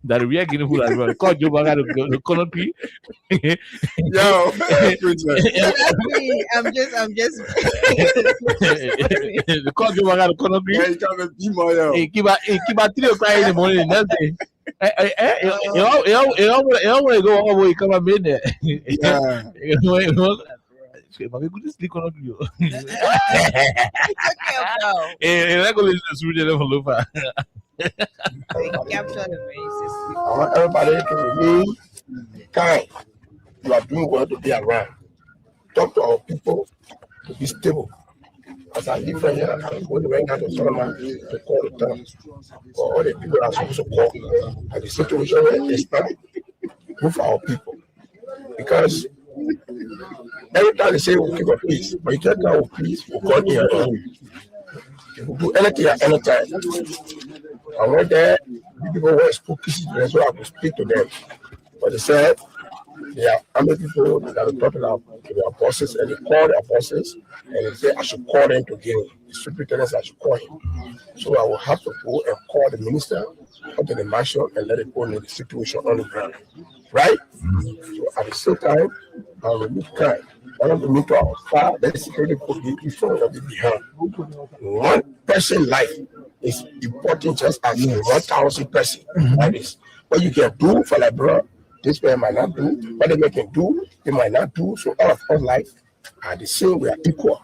That we are Guinea fool, bro. Call Joe Baga the country. Yo, I'm just. The call Joe Baga the country. Hey, come and be more, yo. He keep a 3 o'clock in the morning. The next day. You don't want to go all the way. Come and meet there. If I could just click on you. I want everybody to remain kind. You are doing well to be around. Talk to our people to be stable. As I live here, I'm going to bring out to Solomon to call the town. For all the people that are supposed to call. And the situation where they stand, move our people. Because Every time they say we'll keep a peace, but you can't go with peace, we'll go here. We'll do anything at any time. I went there, people were spooky, so I could speak to them. But they said, yeah, how many people that are talking to their bosses, and they call their bosses, and they say, I should call them to Guinea. The superintendent said I should call him. So I will have to go and call the minister up to the marshal and let it go know the situation on the ground. Right? So at the same time, I will be kind. One of the meet our far, let the security put the issue of the behind. One person life is important just as 1,000 person. That is what you can do for like bro. This way might not do, what they can do, they might not do. So all of our life are the same, we are equal.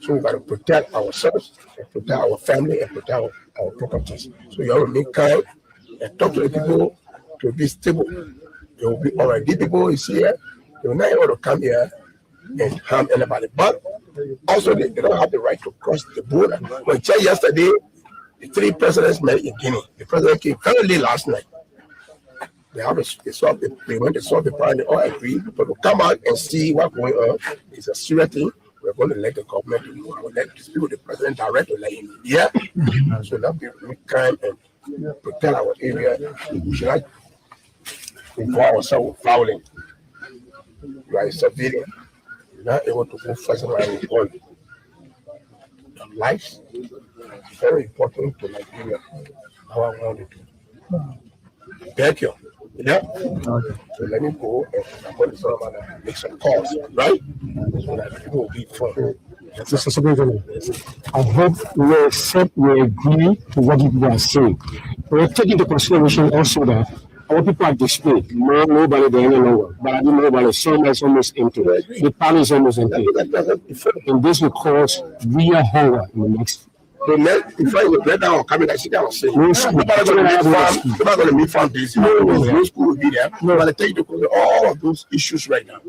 So we got to protect ourselves, and protect our family, and protect our properties. So you have to make kind and talk to the people to be stable. They will be all right. These people is here, they will not able to come here and harm anybody. But also they don't have the right to cross the border. When checked yesterday, the 3 presidents met in Guinea. The president came very late last night. They went to solve the problem. They all agree, but to come out and see what's going on is a serious thing. We're going to let the government do. We'll let the president direct to let him. Yeah. So that we can and protect our area. We should not involve ourselves with fouling. You are a civilian. You're not able to go first line with all. Your life is very important to Nigeria. How I want it to. Thank you. Yeah. So let me go and I'm going to make some calls, right? So that people will be fun. Mr. Secretary, I hope you accept, you agree to what you are saying. We're taking into consideration also that our people are displaced. Nobody there any longer. But I didn't know about the sun is almost empty. The palace is almost empty. And this will cause real hunger in the next. If I would let down coming, I see that I was saying, nobody's going to meet farm this. No school will be there. No, but I tell you to all of those issues right now.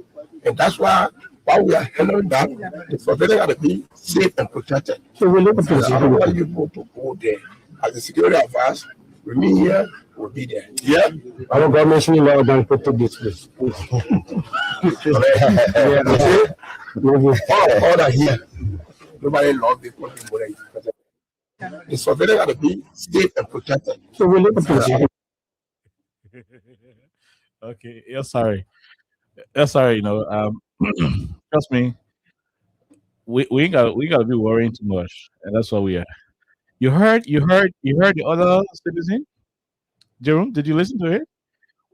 And that's why while we are handling that, the provider got to be safe and protected. So we look at this. I don't want you to go there. As the security advice, remain here, will be there. Yeah. Our government should allow them to protect this place. All that here. Nobody loves the country. The surveillance got to be safe and protected. So we look at this. Okay, yeah, sorry. Yeah, sorry, you know, trust me, we ain't gotta be worrying too much, and that's what we are. You heard the other citizen, Jerome. Did you listen to it?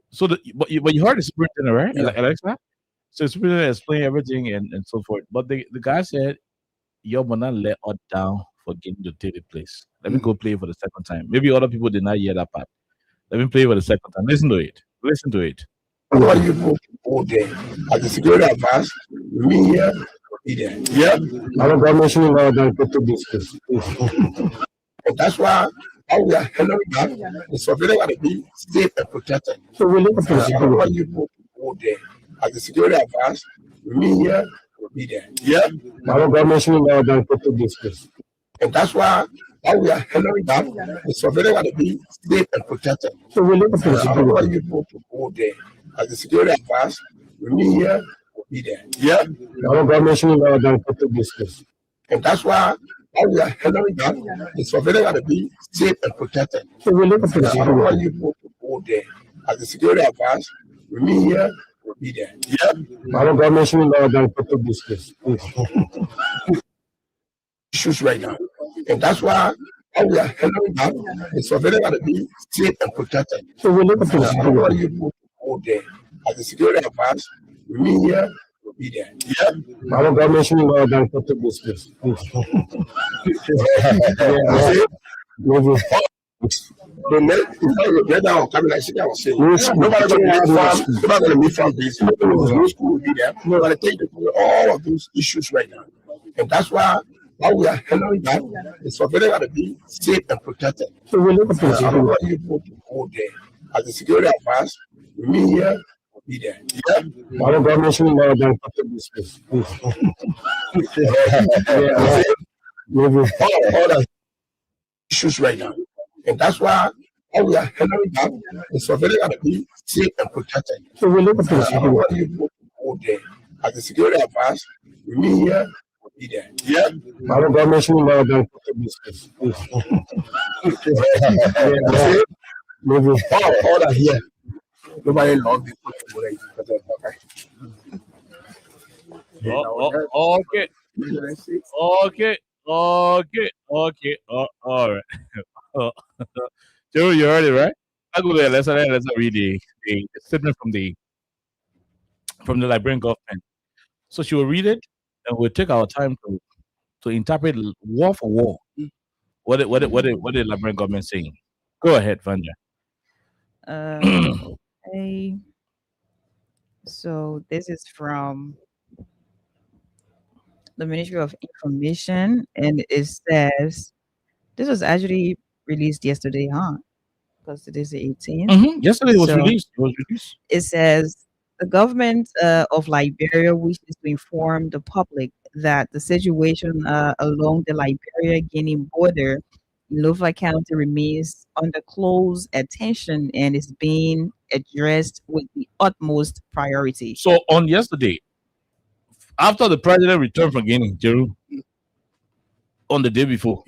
So but you heard the superintendent, right? Yeah. Alexa. So the superintendent explained everything and so forth. But the guy said, "You're gonna let us down for getting to take the place. Let me go play it for the second time." Maybe other people did not hear that part. Let me play it for the second time. Listen to it. Listen to it. Why you go there? As the security advice, remain here, be there. Yeah. Our government should allow them to protect this place. And that's why we are handling that. The surveillance got to be safe and protected. So we look at this. Why you go there? As the security advice, remain here, be there. Yeah. Our government should allow them to protect this place. And that's why we are handling that. The surveillance got to be safe and protected. So we look at this. Why you go there? As the security advice, remain here, be there. Yeah. Our government should allow them to protect this place. And that's why we are handling that. The surveillance got to be safe and protected. So we look at this. Why you go there? As the security advice, remain here, be there. Yeah. Our government should allow them to protect this place. Issues right now. And that's why we are handling that. The surveillance got to be safe and protected. So we look at this. Why you go there? As the security advice, remain here, be there. Yeah. Our government should allow them to protect this place. The get down coming like I was saying. Nobody going to meet from this. No school will be there. We're going to take all of those issues right now. And that's why we are handling that. The surveillance got to be safe and protected. So we look at this. Why you go there? As the security advice, remain here, be there. Yeah. Our government should allow them to protect this place. All the issues right now. And that's why we are handling that. The surveillance got to be safe and protected. So we look at this. Why you go there? as the security advice, we meet here, we'll be there. Yeah. My government should know about business. Yeah. Maybe. All that here. Nobody loves the Okay. All right. Joe, you heard it, right? I'll go there. Let's read the statement from the Liberian government. So she will read it, and we'll take our time to interpret word for word. What the Liberian government saying? Go ahead, Vanja. Okay. So this is from the Ministry of Information, and it says this was actually released yesterday, huh? Because today's the 18th. Yesterday it was So- released. It says the government of Liberia wishes to inform the public that the situation along the Liberia-Guinea border in Lofa County remains under close attention and is being addressed with the utmost priority. So on yesterday, after the president returned from Guinea, Jeru, on the day before,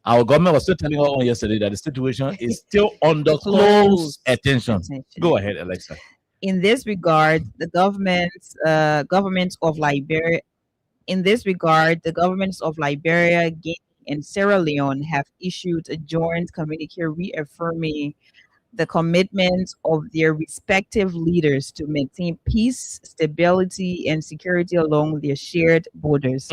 our government was still telling us on yesterday that the situation is still under close attention. Go ahead, Alexa. In this regard, the governments of Liberia, Guinea, and Sierra Leone have issued a joint communique reaffirming the commitment of their respective leaders to maintain peace, stability, and security along their shared borders.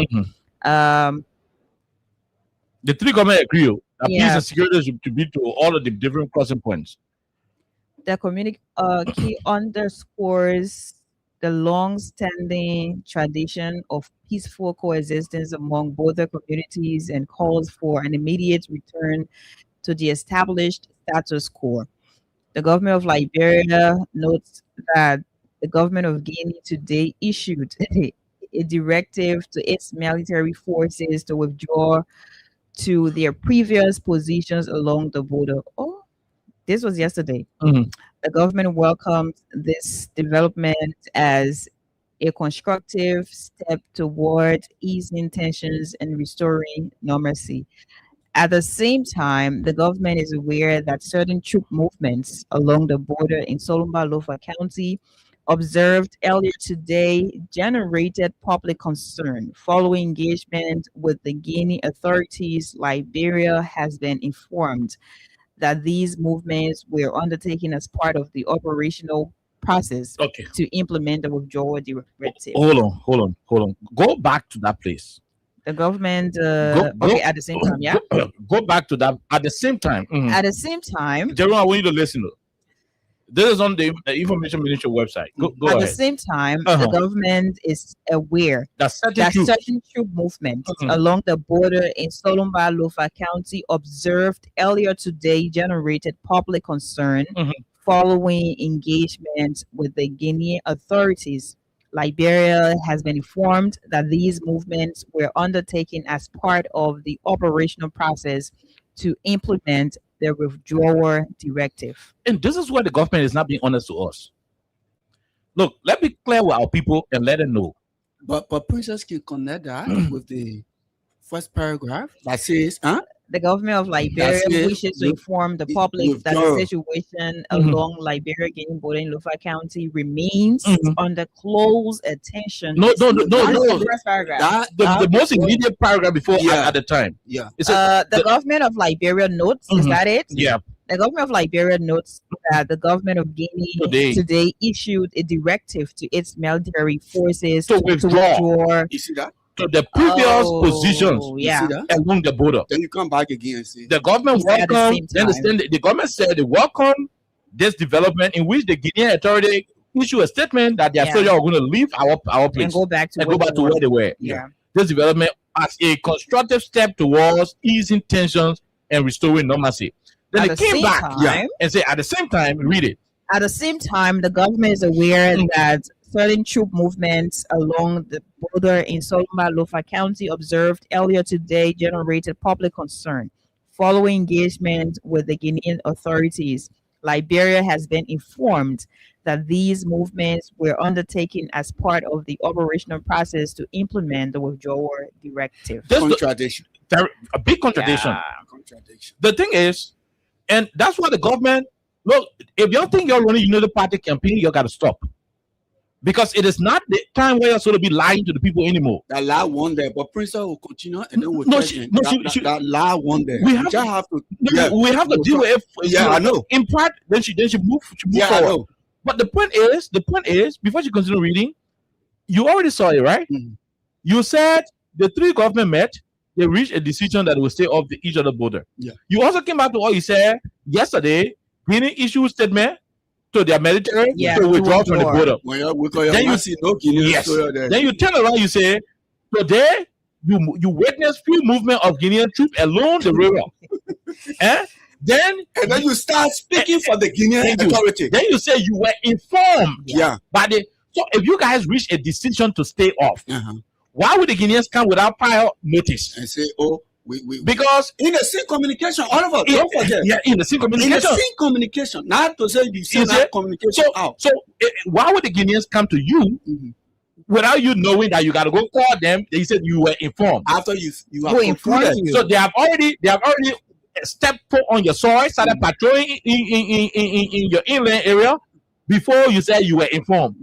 The three governments agree that peace Yeah. and security should be to all of the different crossing points. The communique underscores the long-standing tradition of peaceful coexistence among border communities and calls for an immediate return to the established status quo. The government of Liberia notes that the government of Guinea today issued a directive to its military forces to withdraw to their previous positions along the border. Oh, this was yesterday. The government welcomes this development as a constructive step toward easing tensions and restoring normalcy. At the same time, the government is aware that certain troop movements along the border in Solomba Lofa County observed earlier today generated public concern. Following engagement with the Guinea authorities, Liberia has been informed that these movements were undertaken as part of the operational process to implement the withdrawal directive. Hold on. Go back to that place. The government, Go- at the same time, yeah. Go back to that at the same time. At the same time, Jerome, I want you to listen. This is on the Information Ministry website. Go at ahead. the same time, Uh-huh. the government is aware That certain that troops- certain troop movements Mhm. along the border in Solomba Lofa County observed earlier today generated public concern Mhm. following engagement with the Guinea authorities. Liberia has been informed that these movements were undertaken as part of the operational process to implement the withdrawal directive. And this is where the government is not being honest to us. Look, let me clear with our people and let them know. But Princess can connect that with the first paragraph that says, The government of Liberia That's it. wishes to inform the public that withdrawal. the situation Mhm. along Liberia Guinea border in Lofa County remains Mhm. under close attention. No. That's the first paragraph. The most immediate paragraph before Yeah. at the time. Yeah. It said, The government of Liberia notes, is Mhm. that it? yeah. The government of Liberia notes that the government of Guinea Today. issued a directive to its military forces To withdraw. You see that? To the previous Oh, positions yeah. You see that? along the border. Then you come back again and say, The government He said at the welcome. same You understand? The government said they welcome this development in which the Guinean authority issue a statement that their Yeah. soldiers are going to leave our place And go back to and go back to where they were. Yeah. This development as a constructive step towards easing tensions and restoring normalcy. Then At they the came same back time- and say at the same time, read it. At the same time, the government is aware Mm. that certain troop movements along the border in Solomba Lofa County observed earlier today generated public concern. Following engagement with the Guinean authorities, Liberia has been informed that these movements were undertaken as part of the operational process to implement the withdrawal directive. That's Contradiction. a big contradiction. Yeah. Contradiction. The thing is, and that's why the government, look, if you think you're running United Party campaign, you got to stop. Because it is not the time where you're supposed to be lying to the people anymore. That lie one day, but Princess will continue and then we'll No, tell she- you no, that, she- that lie one day. We We have just to- have to. We have to deal with it. Yeah, I know. In part, then she move Yeah, I forward. know. But the point is, before you continue reading, you already saw it, right? Mhm. You said the three government met, they reached a decision that will stay off each other border. Yeah. You also came back to what you said yesterday. Guinea issued statement to their military Yeah, to to withdraw from the withdraw. border. When you call your Then you- see no Guinea Yes. soil there. Then you turn around, you say, today you witness few movement of Guinean troops along the river. Then And then you start speaking for the Guinean Thank you. authority. Then you say you were informed Yeah. by the. So if you guys reach a decision to stay off, Uh-huh. why would the Guineans come without prior notice? And say, oh, we Because in the same communication, all of us, don't forget. yeah, in the same In the communication. same communication, not to say you send Is that it? communication So, out. why would the Guineans come to you Mhm. without you knowing that you got to go call them? They said you were informed. After you have Who informed concluded. you? So they have already stepped foot on your soil, started patrolling in your inland area before you said you were informed.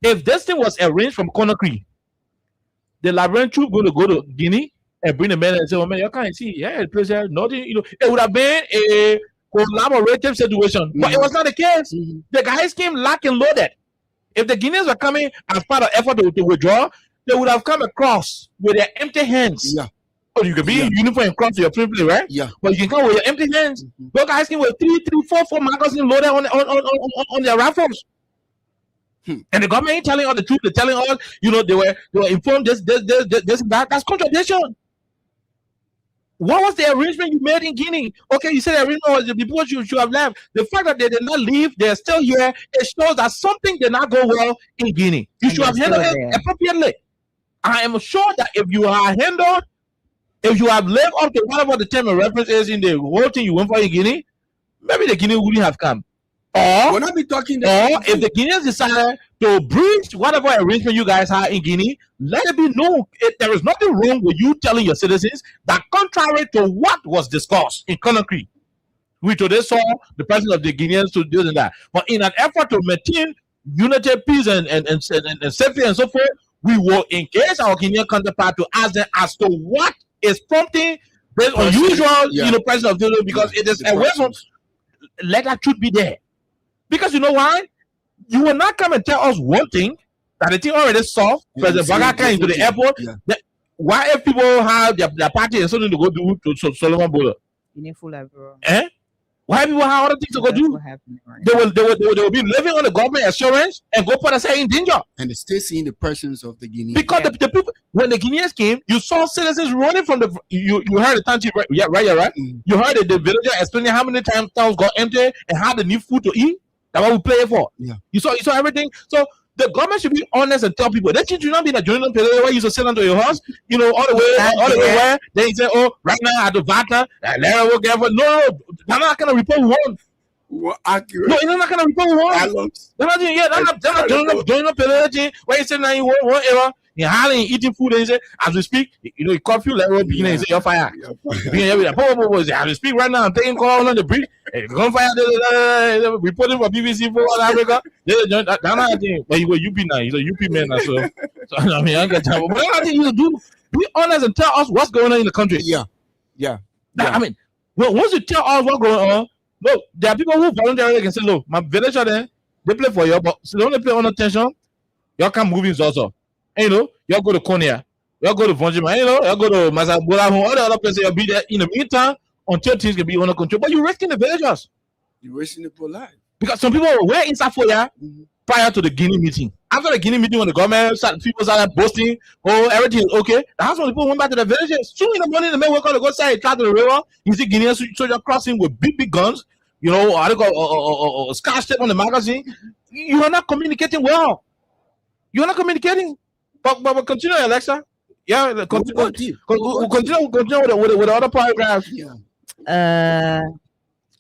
If this thing was arranged from Conakry, the Liberian troop going to go to Guinea and bring the men and say, "Oh man, you can't see, yeah, the place here, nothing." You know, it would have been a collaborative situation, but it was not the case. Mhm. The guys came lock and loaded. If the Guineans were coming as part of effort to withdraw, they would have come across with their empty hands. Yeah. Oh, you can be Yeah. in uniform and cross to your plane, right? Yeah. But you can come with your empty hands. Mhm. Those guys came with three, four magazines loaded on their rifles. And the government ain't telling all the truth. They're telling all, you know, they were informed this, that. That's contradiction. What was the arrangement you made in Guinea? Okay, you said the arrangement was the people should have left. The fact that they did not leave, they're still here, it shows that something did not go well in Guinea. You And should have they're handled still it there. appropriately. I am sure that if you have lived up to whatever the term of reference is in the whole thing you went for in Guinea, maybe the Guinea wouldn't have come. Or We're not be talking if the Guineans decided to breach whatever arrangement you guys had in Guinea, let it be known. There is nothing wrong with you telling your citizens that contrary to what was discussed in Conakry, we today saw the president of the Guineans to do that. But in an effort to maintain unity, peace, and safety and so forth, we will engage our Guinean counterpart to ask them as to what is prompting this unusual, Yeah. president of the because Yeah, it is the a way from persons. let that truth be there. Because you know why? You will not come and tell us one thing that the thing already solved. Yeah, President see, Baga came into the different airport. thing. Why if people have their party and something to go do to Solomon Bola? Guinea full of bro. Why people have other things to go That's do? what happened, right? They will be living on the government assurance and go put us in danger. And they still seeing the presence of the Guinea. Because the people, when the Guineans came, you saw citizens running from the. You heard the township, right? Yeah, right. Mm. You heard the villager explaining how many times towns got empty and how they need food to eat. That's what we play for. Yeah. You saw everything. So the government should be honest and tell people that should not be in a journal period where you should sit under your house, all the way where then you say, oh, right now at the Vata, Lara will get for no, they're not gonna report one. We're accurate. No, you're not gonna report one. Balance. They're not joining period where you say now you want one era. You're hardly eating food and you say, as we speak, you curfew level beginning and say you're fire. As we speak right now, I'm taking call on the bridge. Gunfire, reporting for BBC for Africa. They're not thing. But you go UP now. He's a UP man now. So I mean, I get time. But I think you do be honest and tell us what's going on in the country. Yeah. I mean, once you tell us what's going on, look, there are people who voluntarily can say, look, my village are there, they play for you, but so they only play under tension. Y'all can't move in also. And y'all go to Konya, y'all go to Vonjima, y'all go to Mazabola, all the other places, you'll be there in the meantime until things can be under control. But you're risking the villagers. You're wasting the poor life. Because some people were in Safoya prior to the Guinea meeting. After the Guinea meeting, when the government people started boasting, oh, everything is okay. That's when people went back to the villages. Soon in the morning, the men wake up to go say, try to the river. You see Guinean soldier crossing with big guns, I got scotch tape on the magazine. You are not communicating well. You are not communicating. But continue, Alexa. Yeah, continue with the other paragraphs. Yeah.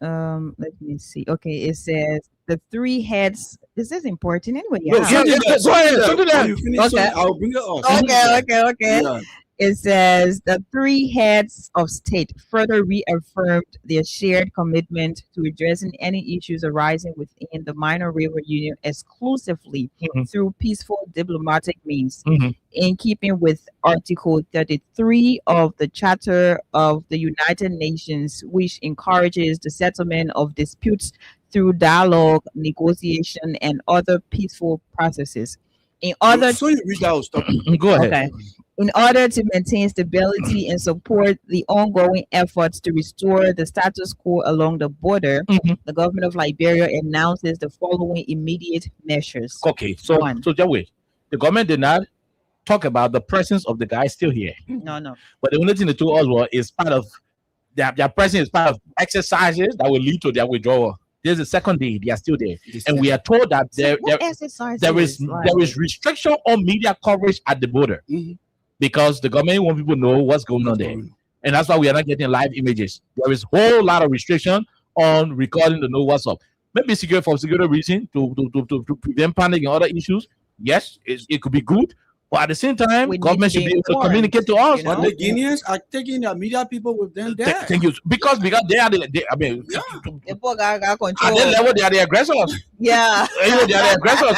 Let me see. Okay, it says the three heads. This is important anyway. No, Yeah. something yeah, that- go ahead, something that- something that- when you finish, Okay. something, I'll bring it up. Okay. Yeah. It says the three heads of state further reaffirmed their shared commitment to addressing any issues arising within the Minor River Union exclusively Mhm. through peaceful diplomatic means, Mhm. in keeping with Article 33 of the Charter of the United Nations, which encourages the settlement of disputes through dialogue, negotiation, and other peaceful processes. In order So you read that, I'll stop. Go ahead. Okay. In order to maintain stability and support the ongoing efforts to restore the status quo along the border, Mhm. the government of Liberia announces the following immediate measures. Okay, so One. just wait. The government did not talk about the presence of the guy still here, No. but the only thing they told us was is part of their presence is part of exercises that will lead to their withdrawal. This is the second day they are still there, and we are told that there is restriction on media coverage at the border Mhm. because the government want people to know what's going on there, and that's why we are not getting live images. There is a whole lot of restriction on recording to know what's up. Maybe for security reason to prevent panic and other issues. Yes, it could be good, but at the same time, We need government to should be be able to informed, communicate to us. you know? But the Guineans are taking their media people with them there. Thank you, because they are I mean, The poor guy got at control. that level they are the aggressors. Yeah. You know, they are the aggressors.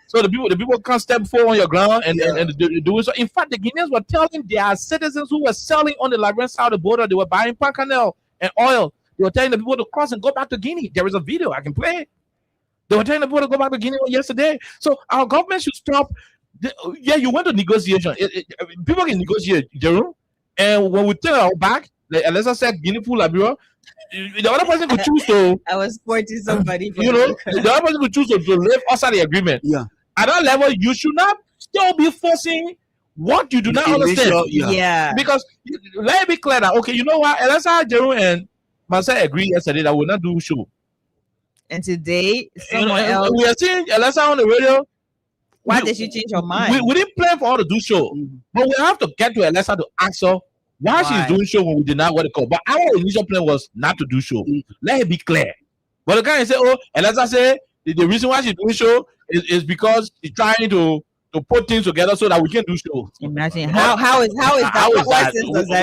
So the people can't step forward on your ground and do it. So in fact, the Guineans were telling their citizens who were selling on the Liberian side of the border, they were buying palm kernel and oil. They were telling the people to cross and go back to Guinea. There is a video I can play. They were telling the people to go back to Guinea yesterday. So our government should stop. You went to negotiation. People can negotiate, Jerome. And when we turn our back, like Alessa said, Guinea full Liberia, the other person could choose to, I was sporting somebody. the other person could choose to live outside the agreement. Yeah. At that level, you should not still be forcing what you do not understand. Yeah. Because let it be clear that, okay, you know what? Alessa, Jerome, and Marcel agreed yesterday that we'll not do show. And today, someone else. We are seeing Alessa on the radio. Why did she change her mind? We didn't plan for her to do show, but we have to get to Alessa to ask her why she's doing show when we did not what it called. But our initial plan was not to do show. Let it be clear. But the guy said, "Oh, Alessa said the reason why she's doing show is because she's trying to put things together so that we can do show." Imagine how is that?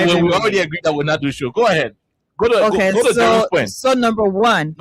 When we already agreed that we'll not do show. Go ahead. Go to Jerry's point. So number one.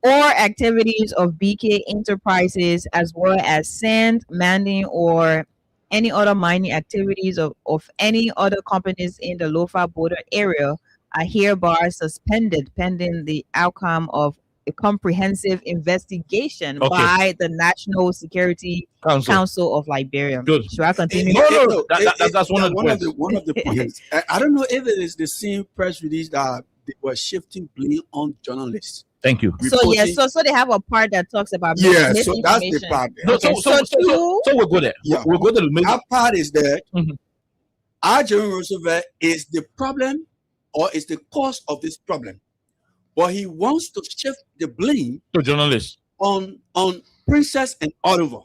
Or activities of BK Enterprises, as well as sand, mining, or any other mining activities of any other companies in the Lofa border area are hereby suspended pending the outcome of a comprehensive investigation by the National Security Council of Liberia. Good. Should I continue? No. That's one of the points. I don't know if it is the same press release that they were shifting blame on journalists. Thank you. So so they have a part that talks about so that's the part. So we'll go there. Yeah. We'll go to the that part is there. Our Jerome Roosevelt is the problem or is the cause of this problem, but he wants to shift the blame to journalists on Princess and Oliver.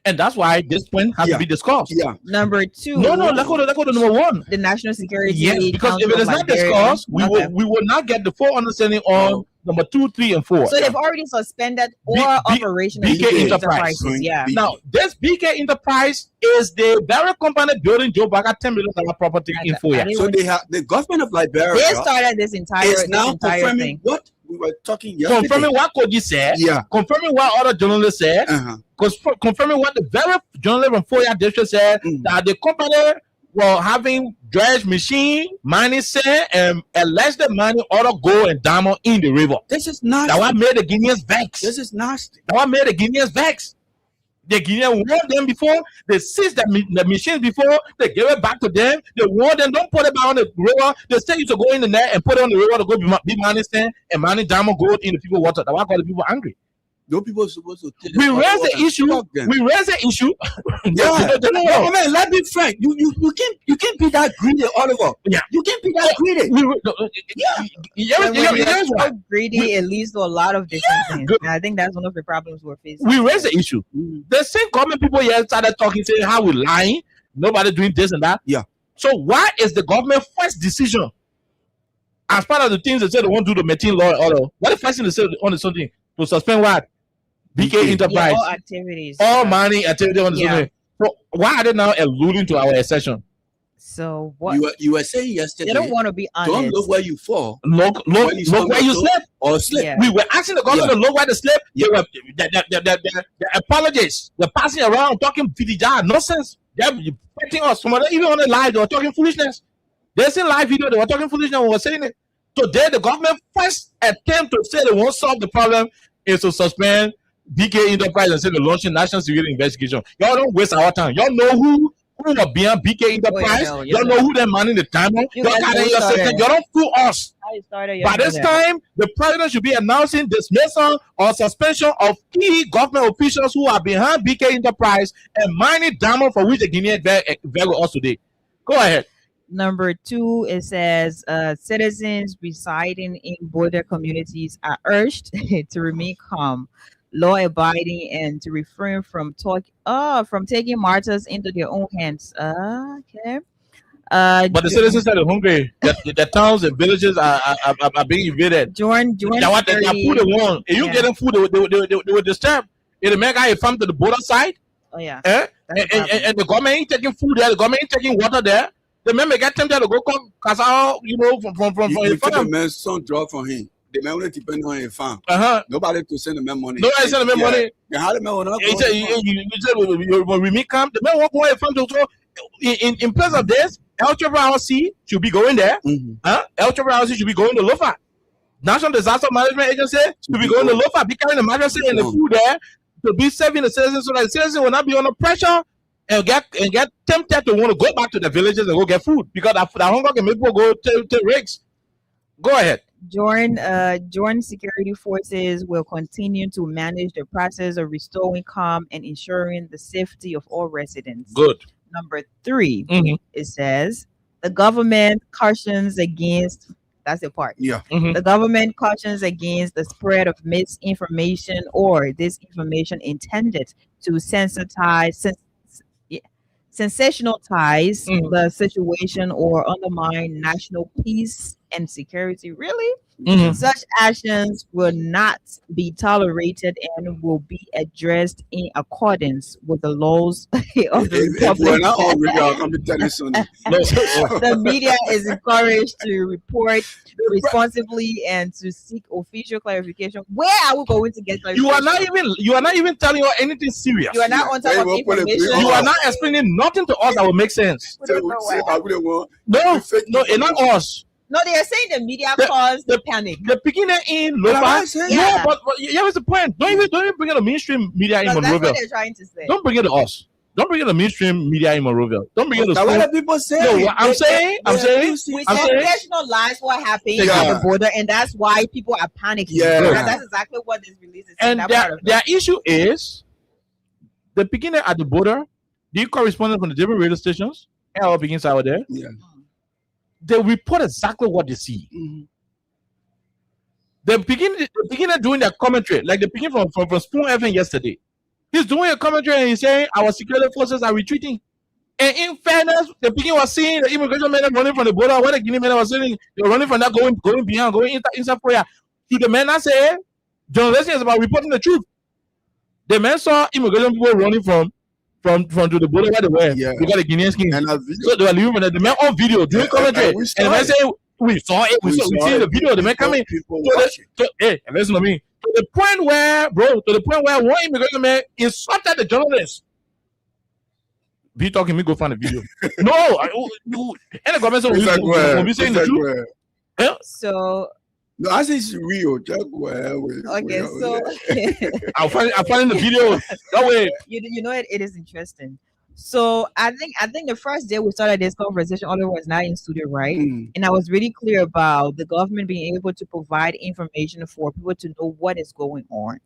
And that's why this point has to be discussed. Number two. No, let's go to number one. The National Security. Yes, because Council if it is not discussed, we will not get the full understanding on number 2, 3, and 4. So they've already suspended all operational BK Enterprises. Yeah. Now, this BK Enterprise is the very company building Joe Baga $10 million property in 4 years. So they have the government of Liberia. They started this entire confirming thing. what we were talking yesterday. Confirming what Koji said. Yeah. Confirming what other journalists said. Confirming what the very journalist from 4 year district said, that the company were having dredge machine, mining sand, and alleged mining other gold and diamond in the river. This is nasty. That what made the Guineans vex. This is nasty. That what made the Guineans vex. The Guineans warned them before. They seized the machines before. They gave it back to them. They warned them, don't put it back on the river. They said you to go in the net and put it on the river to go be mining sand and mining diamond gold in the people's water. That what got the people angry. No people are supposed to take We raised the issue. We raised the issue. No, man, let's be frank. You can't be that greedy, Oliver. Yeah. You can't be that greedy. So greedy, it leads to a lot of different things. And I think that's one of the problems we're facing. We raised the issue. The same government people here started talking, saying how we lying, nobody doing this and that. Yeah. So why is the government first decision as part of the things they said they won't do the maintain law and order, what the first thing they said on the something to suspend what? BK Enterprise, all activities, all mining activity on the something. So why are they now alluding to our accession? So what You were saying yesterday. they don't want to be honest. Don't look where you fall. Look where you slept. Or sleep. Yeah. We were asking the government to look where they slept. They were the apologists. They're passing around talking fidija nonsense. They're fighting us. Some of them even on the live, they were talking foolishness. There's a live video, they were talking foolishness. We were saying it. Today, the government first attempt to say they won't solve the problem is to suspend BK Enterprise and say they're launching national security investigation. Y'all don't waste our time. Y'all know who are behind BK Enterprise. Y'all know who they're manning the time on. Y'all don't fool us. By this time, the president should be announcing dismissal or suspension of key government officials who are behind BK Enterprise and mining diamond for which the Guineans value us today. Go ahead. Number 2, it says citizens residing in border communities are urged to remain calm, law-abiding, and to refrain from taking matters into their own hands. Okay. But the citizens are hungry. The towns and villages are being invaded. Jordan, They food they want. If you get them food, they will disturb. If the man guy farm to the border side, yeah, and the government ain't taking food there, the government ain't taking water there. The man may get tempted to go come cause out, from You his farm. the man son draw from him. The man only depend on his farm. Nobody to send the man money. Nobody send the man money. How the man will not He said, when we meet camp, the man won't go away from the in place of this, El Travel should be going there. El Travel should be going to Lofa. National Disaster Management Agency should be going to Lofa, be carrying the emergency and the food there to be serving the citizens so that the citizens will not be under pressure and get tempted to want to go back to the villages and go get food because that hunger can make people go to rigs. Go ahead. Joint security forces will continue to manage the process of restoring calm and ensuring the safety of all residents. Good. Number 3, it says the government cautions against. That's the part. Yeah. The government cautions against the spread of misinformation or disinformation intended to sensationalize the situation or undermine national peace and security. Really? Such actions will not be tolerated and will be addressed in accordance with the laws of the Republic. The media is encouraged to report responsibly and to seek official clarification. Where are we going to get clarification? You are not even telling us anything serious. You are not on top of information. You are not explaining nothing to us that will make sense. No, it's not us. No, they are saying the media caused the panic. The beginning in Lofa. Yeah. No, but here's the point. Don't even bring it to mainstream media in Monrovia. That's what they're trying to say. Don't bring it to us. Don't bring it to mainstream media in Monrovia. Don't bring it to Now, what are people saying? No, I'm saying. We sensationalize what happened at the border, and that's why people are panicking. Yeah. That's exactly what this release is. And their issue is the beginning at the border, the correspondents from the different radio stations, and all begins out there. Yeah. They report exactly what they see. They begin doing their commentary, like they begin from Spoon FM yesterday. He's doing a commentary and he's saying our security forces are retreating. And in fairness, the begin was seeing the immigration men running from the border. What the Guinea men was saying, they're running from that, going beyond, going inside prayer. To the men that say, journalism is about reporting the truth. The men saw immigration people running from to the border where they were. Yeah. Because the Guinean skin. So they were living with the men on video doing commentary. And the men say, we saw it. We see the video. The men coming. Hey, listen to me. To the point where one immigration man insulted the journalist. Be talking me, go find the video. No, and the government said we saying the truth. Yeah. So no, I say it's real. Okay, so I'll find the video that way. You know it is interesting. So I think the first day we started this conversation, Oliver was not in studio, right? And I was really clear about the government being able to provide information for people to know what is going on.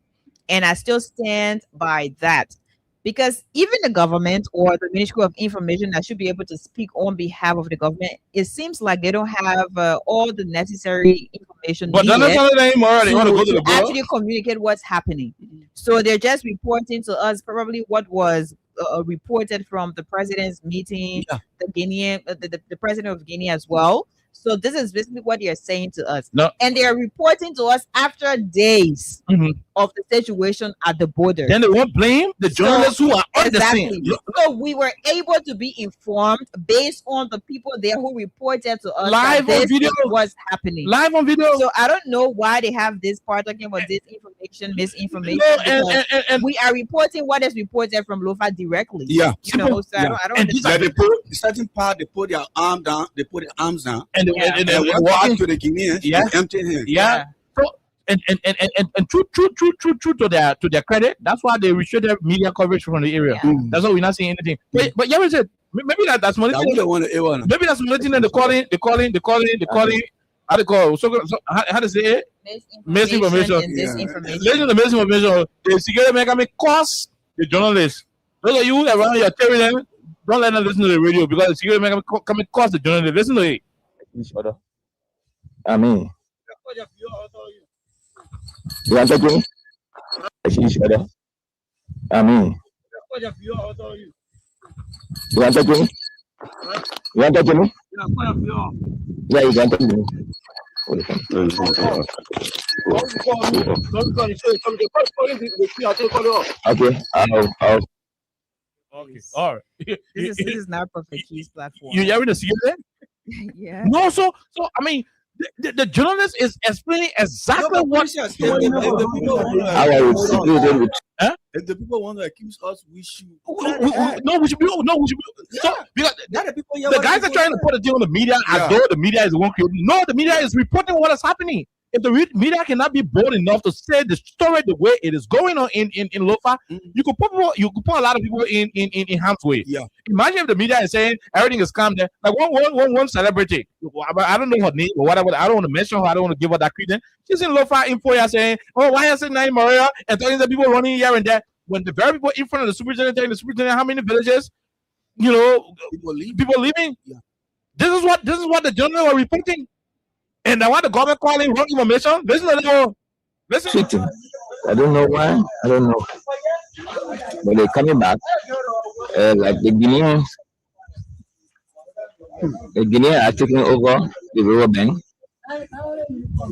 And I still stand by that. Because even the government or the Ministry of Information that should be able to speak on behalf of the government, it seems like they don't have all the necessary information but they're not telling them anymore. They want to go to the border. Actually communicate what's happening. So they're just reporting to us probably what was reported from the president's meeting, the Guinean, the president of Guinea as well. So this is basically what they're saying to us. No. And they are reporting to us after days of the situation at the border. Then they won't blame the journalists who are on the scene. So we were able to be informed based on the people there who reported to us Live that on this video. is what's happening. Live on video. So I don't know why they have this part talking about disinformation, misinformation. No, and we are reporting what is reported from Lofa directly. Yeah. You know, so I don't understand. They put certain part, they put their arm down, they put their arms down, and they went back to the Guineans, they emptied him. Yeah. So and true to their credit, that's why they restricted media coverage from the area. That's why we're not seeing anything. But yeah, we said maybe that's money. Maybe that's money. Then they calling. How they call? So how to say it? Misinformation. Listen to misinformation. The security make cost the journalists. Those of you around here telling them, don't let them listen to the radio because the security make cost the journalists. Listen to it. Each other. I mean, you want to talk to me? Each other. I mean, you want to talk to me? You want to talk to me? Yeah, you can talk to me. Okay, I'll. Okay, all right. This is not Prophet Key's platform. You hearing the security? Yeah. No, so I mean, the journalist is explaining exactly what. If the people want to accuse us, we should. We should be. So because the guys are trying to put a deal on the media as though the media is the one creating. No, the media is reporting what is happening. If the media cannot be bold enough to say the story the way it is going on in Lofa, you could put a lot of people in harm's way. Yeah. Imagine if the media is saying everything is calm there. Like one celebrity, I don't know her name or whatever. I don't want to mention her. I don't want to give her that credence. She's in Lofa info here saying, "Oh, why is it Nine Maria?" and telling the people running here and there. When the very people in front of the superintendent telling the superintendent how many villages, people leaving. Yeah. This is what the journalists are reporting. And I want the government calling wrong information. Listen to them. Listen. Cheating. I don't know why. I don't know. But they're coming back. Like the Guineans. The Guineans are taking over the river bank.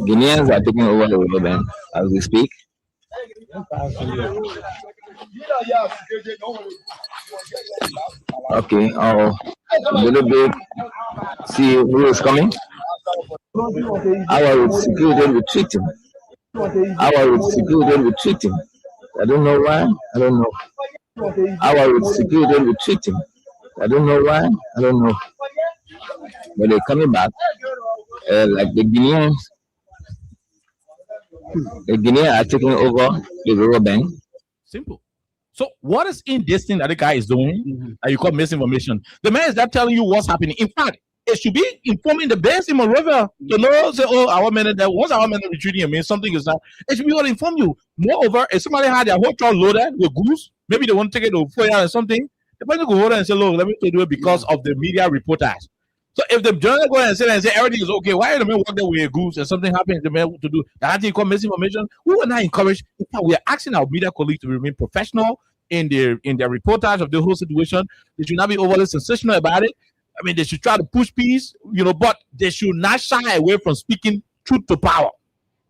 Guineans are taking over the river bank as we speak. Okay, I'll a little bit see who is coming. Our security retreating. Our security retreating. I don't know why. I don't know. Our security retreating. I don't know why. I don't know. But they're coming back. Like the Guineans. The Guineans are taking over the river bank. Simple. So what is in this thing that the guy is doing that you call misinformation? The man is not telling you what's happening. In fact, it should be informing the base in Monrovia to know, say, oh, our men that once our men are retreating, I mean something is not. It should be able to inform you. Moreover, if somebody had their whole truck loaded with goose, maybe they want to take it to Foya or something, the person could hold it and say, look, let me do it because of the media reporters. So if the journalist go and say everything is okay, why are the men walk there with a goose and something happens, the men to do that thing called misinformation? We will not encourage. In fact, we are asking our media colleagues to remain professional in their reportage of the whole situation. They should not be overly sensational about it. I mean, they should try to push peace, but they should not shy away from speaking truth to power.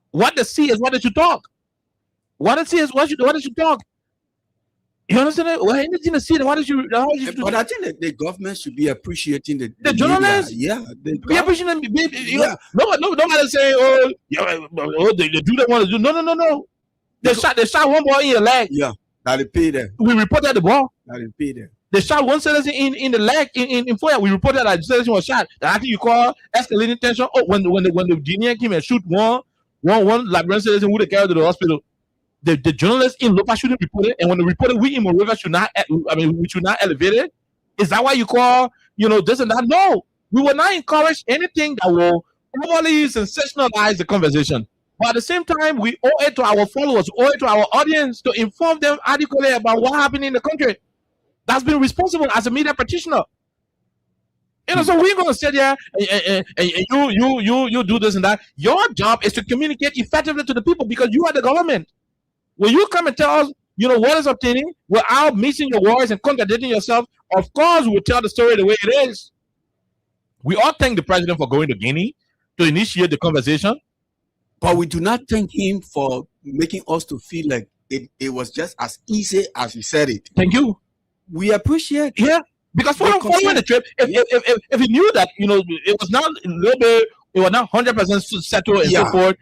What they see is what they should talk. What they see is what they should talk. You understand? Well, anything to see, what did you? But I think that the government should be appreciating the journalists. Yeah, be appreciating them. Nobody say, they do they want to do. No. They shot one boy in the leg. Yeah, that they pay them. We reported the ball. That they pay them. They shot one citizen in the leg in Foya. We reported that the citizen was shot. And I think you call escalating tension. Oh, when the Guinean came and shoot one Liberian citizen who they carried to the hospital. The journalists in Lopa shouldn't report it, and when they report it, we in Monrovia should not. We should not elevate it. Is that why you call this and that? No, we will not encourage anything that will overly sensationalize the conversation. But at the same time, we owe it to our followers, we owe it to our audience to inform them adequately about what happened in the country. That's been responsible as a media practitioner. So we're gonna sit there and you do this and that. Your job is to communicate effectively to the people because you are the government. When you come and tell us, what is obtaining without missing your words and contradicting yourself, of course we will tell the story the way it is. We all thank the president for going to Guinea to initiate the conversation. But we do not thank him for making us to feel like it was just as easy as he said it. Thank you. We appreciate Yeah, because following the trip, if he knew that, you know, it was not a little bit, it was not 100% settled and so forth,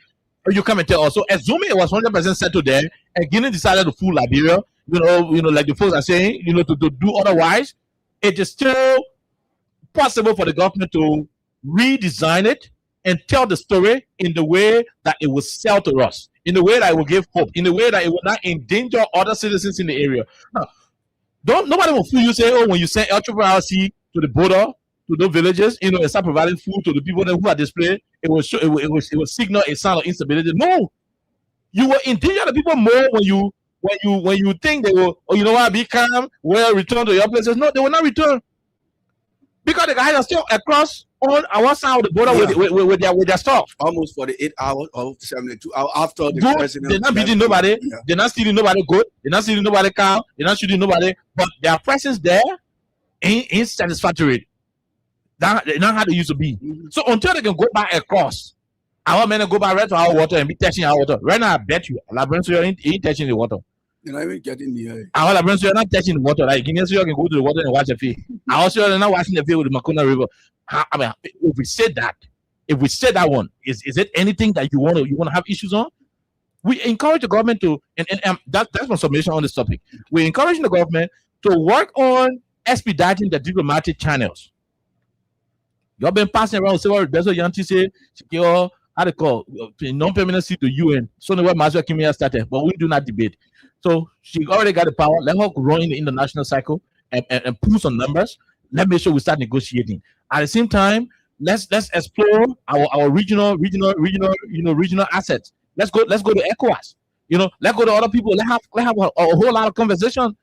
you come and tell us. So assuming it was 100% settled there, and Guinea decided to fool Liberia, you know, like the folks are saying, you know, to do otherwise, it is still possible for the government to redesign it and tell the story in the way that it will sell to us, in the way that it will give hope, in the way that it will not endanger other citizens in the area. Now, nobody will fool you say, oh, when you send LRRC to the border, to those villages, you know, and start providing food to the people who are displayed, it will signal a sign of instability. No, you will endanger the people more when you think they will, oh, you know what, be calm, well, return to your places. No, they will not return. Because the guys are still across on our side of the border with their stuff. Almost 48 hours or 72 hours after the president. They're not beating nobody. Yeah. They're not stealing nobody good. They're not stealing nobody cow. They're not shooting nobody. But their presence there ain't satisfactory. That's not how they used to be. Mm-hmm. So until they can go back across, our men go back right to our water and be touching our water. Right now, I bet you, Labrenso ain't touching the water. You're not even getting the air. Our Labrenso, you're not touching the water. Like Guineans, you can go to the water and watch the field. I also are not watching the field with the Makuna River. I mean, if we said that one, is it anything that you want to have issues on? We encourage the government to, and that's my submission on this topic. We're encouraging the government to work on expediting the diplomatic channels. You've been passing around several Bezo Yanti say secure how they call non-permanency to UN. So the way Mazua Kimia started, but we do not debate. So she already got the power. Let her run in the international cycle and pull some numbers. Let's make sure we start negotiating. At the same time, let's explore our regional assets. Let's go to ECOWAS. You know, let's go to other people. Let's have a whole lot of conversation.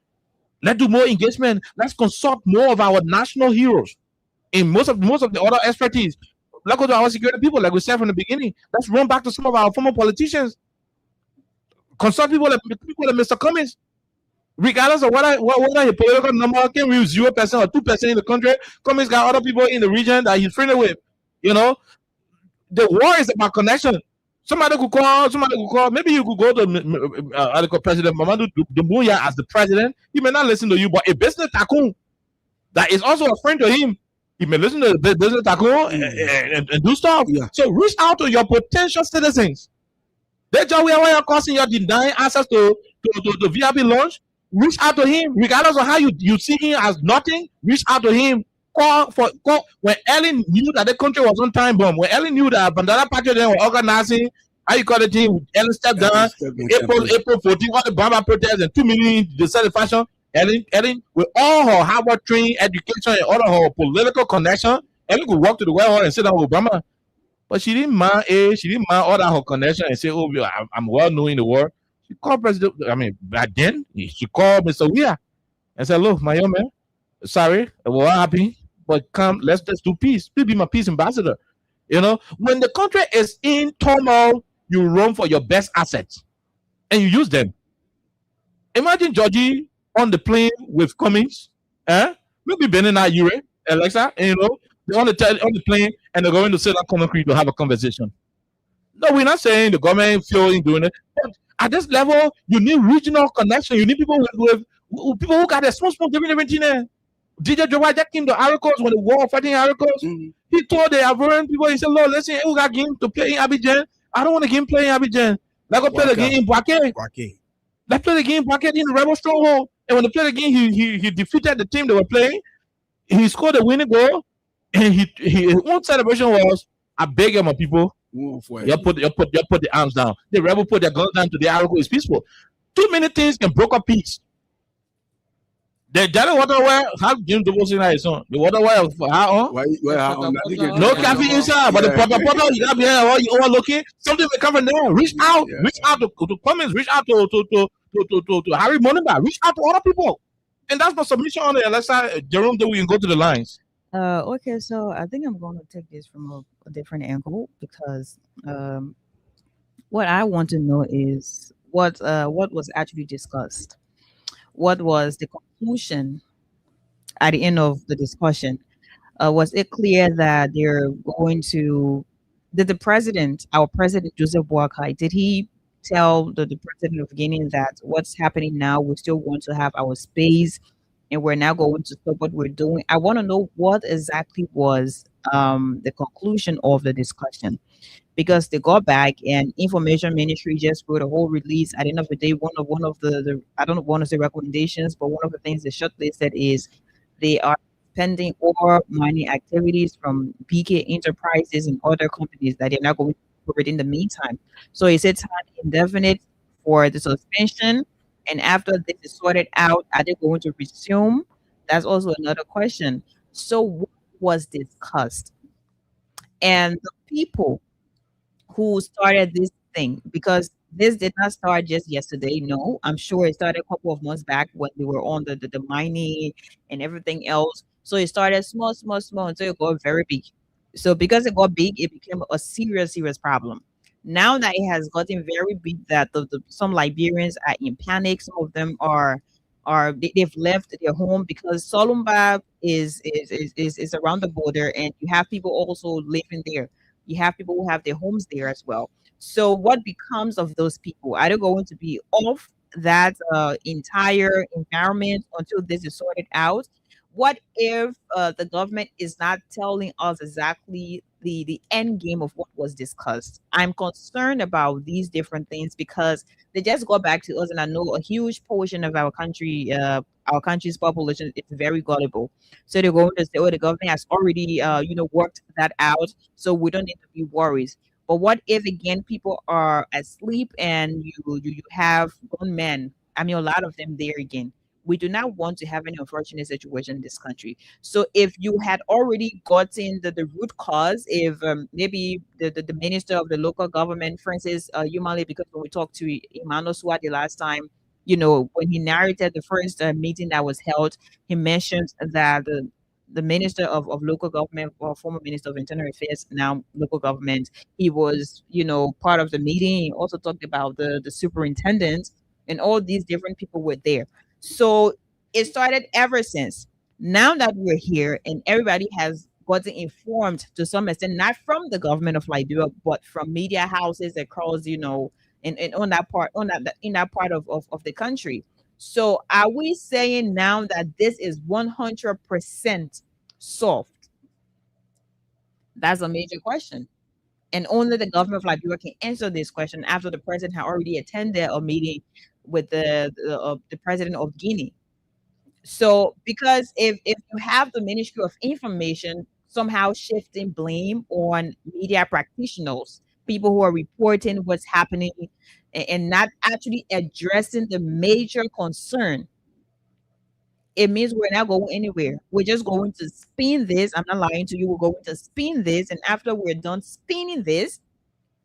Let's do more engagement. Let's consult more of our national heroes in most of the other expertise. Let's go to our security people, like we said from the beginning. Let's run back to some of our former politicians. Consult people like Mr. Cummings. Regardless of whether your political number can reach 0% or 2% in the country, Cummings got other people in the region that he's friendly with. You know, the war is about connection. Somebody could call. Maybe you could go to President Mamadou Doumbouya as the president. He may not listen to you, but a business tycoon that is also a friend to him, he may listen to the business tycoon and do stuff. Yeah. So reach out to your potential citizens. That job where you're causing your denying access to VIP launch. Reach out to him, regardless of how you see him as nothing. Reach out to him. Call. When Ellen knew that the country was on time bomb, when Ellen knew that Bandara Party then were organizing, how you call the team? Ellen stepped down. April 14, all the Bamba protests and 2 million dissatisfaction. Ellen, with all her Harvard training, education, and all of her political connection, Ellen could walk to the White House and sit down with Obama. But she didn't mind all that her connection and say, "Oh, I'm well known in the world." She called President. I mean, back then she called Mr. Weah and said, "Look, my young man, sorry, we're happy, but come, let's do peace. Please be my peace ambassador." You know, when the country is in turmoil, you run for your best assets and you use them. Imagine Georgie on the plane with Cummings, maybe Benin Ure, Alexa, and you know, they're on the plane and they're going to sit on concrete to have a conversation. No, we're not saying the government feeling doing it, but at this level, you need regional connection. You need people with people who got a small different there. DJ Joe White came to Aricos when the war fighting Aricos. Mm-hmm. He told the Ivorian people, he said, "Lord, listen, who got game to play in Abidjan? I don't want to game play in Abidjan. Let's go play the game in Boaké. Let's play the game in Boaké in the Rebel Stronghold." And when they played the game, he defeated the team they were playing. He scored a winning goal, and his own celebration was, "I beg you, my people, you put the arms down." The rebel put their guns down to the Arrow is peaceful. Too many things can broker peace. The waterway, how Jim Devotion is on the waterway of how no caffeine inside, but the proper you got behind you overlooking. Something will come from there. Reach out to Cummings, reach out to Harry Monimba, reach out to other people. And that's my submission on it. Let's say Jerome, then we can go to the lines. Okay, so I think I'm going to take this from a different angle because what I want to know is what was actually discussed. What was the conclusion at the end of the discussion? Was it clear that they're going to? Did the president, our president Joseph Boakai, did he tell the president of Guinea that what's happening now, we still want to have our space, and we're now going to stop what we're doing? I want to know what exactly was the conclusion of the discussion, because they got back and information ministry just wrote a whole release. At the end of the day, one of the I don't want to say recommendations, but one of the things they shortlisted is they are pending ore mining activities from BK Enterprises and other companies that they're not going to operate in the meantime. So he said time indefinite for the suspension, and after this is sorted out, are they going to resume? That's also another question. So what was discussed? And the people who started this thing, because this did not start just yesterday. No, I'm sure it started a couple of months back when they were on the mining and everything else. So it started small, small, small until it got very big. So because it got big, it became a serious, serious problem. Now that it has gotten very big, that some Liberians are in panic. Some of them they've left their home because Solumba is around the border, and you have people also living there. You have people who have their homes there as well. So what becomes of those people? Are they going to be off that entire environment until this is sorted out? What if the government is not telling us exactly the end game of what was discussed? I'm concerned about these different things because they just go back to us, and I know a huge portion of our country's population is very gullible. So they're going to say, "Oh, the government has already, worked that out, so we don't need to be worried." But what if again people are asleep and you have gunmen? I mean, a lot of them there again. We do not want to have any unfortunate situation in this country. So if you had already gotten the root cause, if maybe the minister of the local government, Francis Yumale, because when we talked to Emmanuel Swati last time, when he narrated the first meeting that was held, he mentioned that the minister of local government, or former minister of internal affairs, now local government, he was, part of the meeting. He also talked about the superintendent, and all these different people were there. So it started ever since. Now that we're here and everybody has gotten informed to some extent, not from the government of Liberia, but from media houses across, and on that part, in that part of the country. So are we saying now that this is 100% soft? That's a major question. And only the government of Liberia can answer this question after the president had already attended a meeting with the president of Guinea. So, because if you have the Ministry of Information somehow shifting blame on media practitioners, people who are reporting what's happening and not actually addressing the major concern, it means we're not going anywhere. We're just going to spin this. I'm not lying to you. We're going to spin this. And after we're done spinning this,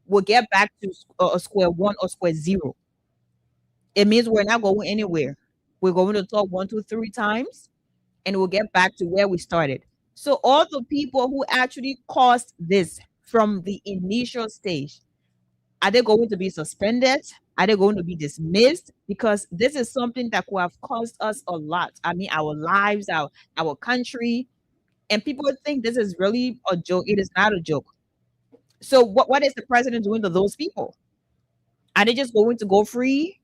we'll get back to square one or square zero. It means we're not going anywhere. We're going to talk 1, 2, 3 times, and we'll get back to where we started. So all the people who actually caused this from the initial stage, are they going to be suspended? Are they going to be dismissed? Because this is something that could have cost us a lot. I mean, our lives, our country. And people think this is really a joke. It is not a joke. So what is the president doing to those people? Are they just going to go free?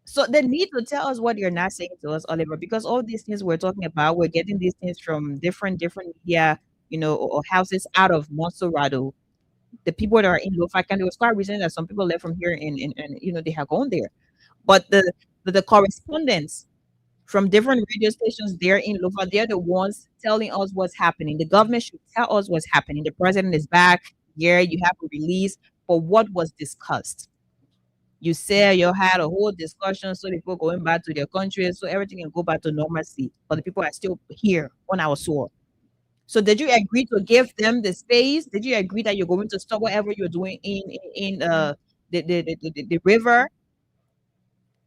So they need to tell us what you're not saying to us, Oliver, because all these things we're talking about, we're getting these things from different media, or houses out of Monserrado. The people that are in Lofa County, it was quite recent that some people left from here and they have gone there. But the correspondents from different radio stations there in Lofa, they're the ones telling us what's happening. The government should tell us what's happening. The president is back. Yeah, you have a release. But what was discussed? You said you had a whole discussion so people going back to their country, so everything can go back to normalcy. But the people are still here on our soil. So did you agree to give them the space? Did you agree that you're going to stop whatever you're doing in the river?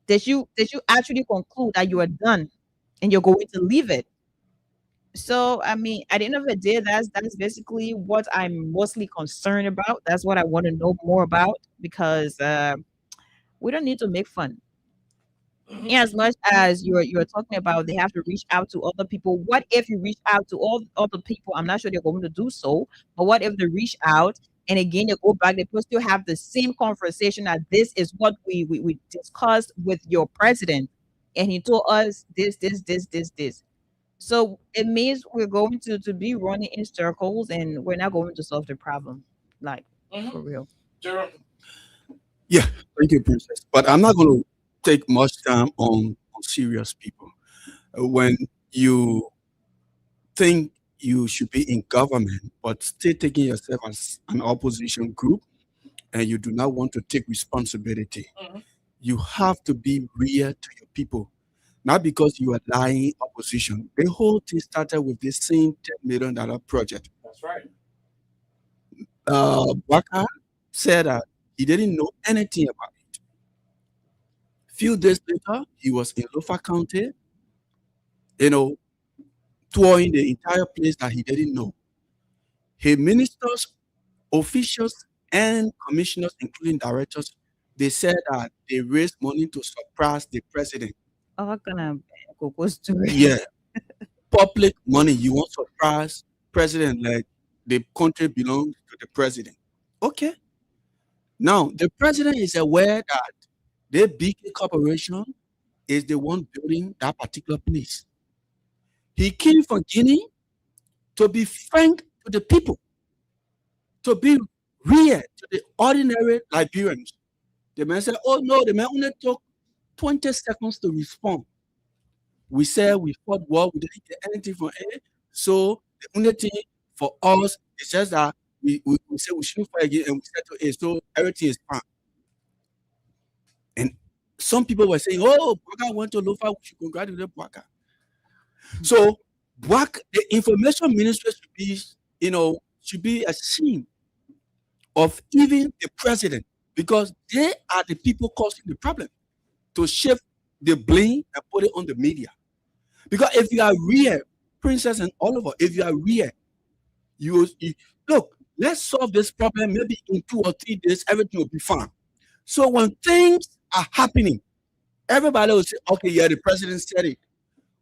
Did you actually conclude that you are done and you're going to leave it? So I mean, at the end of the day, that's basically what I'm mostly concerned about. That's what I want to know more about, because we don't need to make fun. In as much as you're talking about they have to reach out to other people, what if you reach out to all other people? I'm not sure they're going to do so, but what if they reach out and again they go back, they still have the same conversation that this is what we discussed with your president, and he told us this. So it means we're going to be running in circles and we're not going to solve the problem. Like for real. Yeah, thank you, Princess. But I'm not going to take much time on serious people. When you think you should be in government, but still taking yourself as an opposition group, and you do not want to take responsibility, you have to be real to your people. Not because you are lying opposition. The whole thing started with this same $10 million project. That's right. Baka said that he didn't know anything about it. Few days later, he was in Lofa County, touring the entire place that he didn't know. His ministers, officials, and commissioners, including directors, they said that they raised money to surprise the president. Oh, gonna go story. Yeah, public money. You want to surprise president like the country belongs to the president. Okay. Now the president is aware that the BK Corporation is the one building that particular place. He came from Guinea to be frank to the people, to be real to the ordinary Liberians. The man said, "Oh no, the man only took 20 seconds to respond. We said we fought war, we didn't get anything from it. So the only thing for us is just that we said we shouldn't fight again and we said to it, so everything is fine." And some people were saying, "Oh, Bwaka went to Lofa, we should congratulate Bwaka." So the information ministry should be ashamed of even the president, because they are the people causing the problem, to shift the blame and put it on the media. Because if you are real, Princess and Oliver, if you are real, you look, let's solve this problem. Maybe in 2 or 3 days, everything will be fine. So when things are happening, everybody will say, "Okay, yeah, the president said it."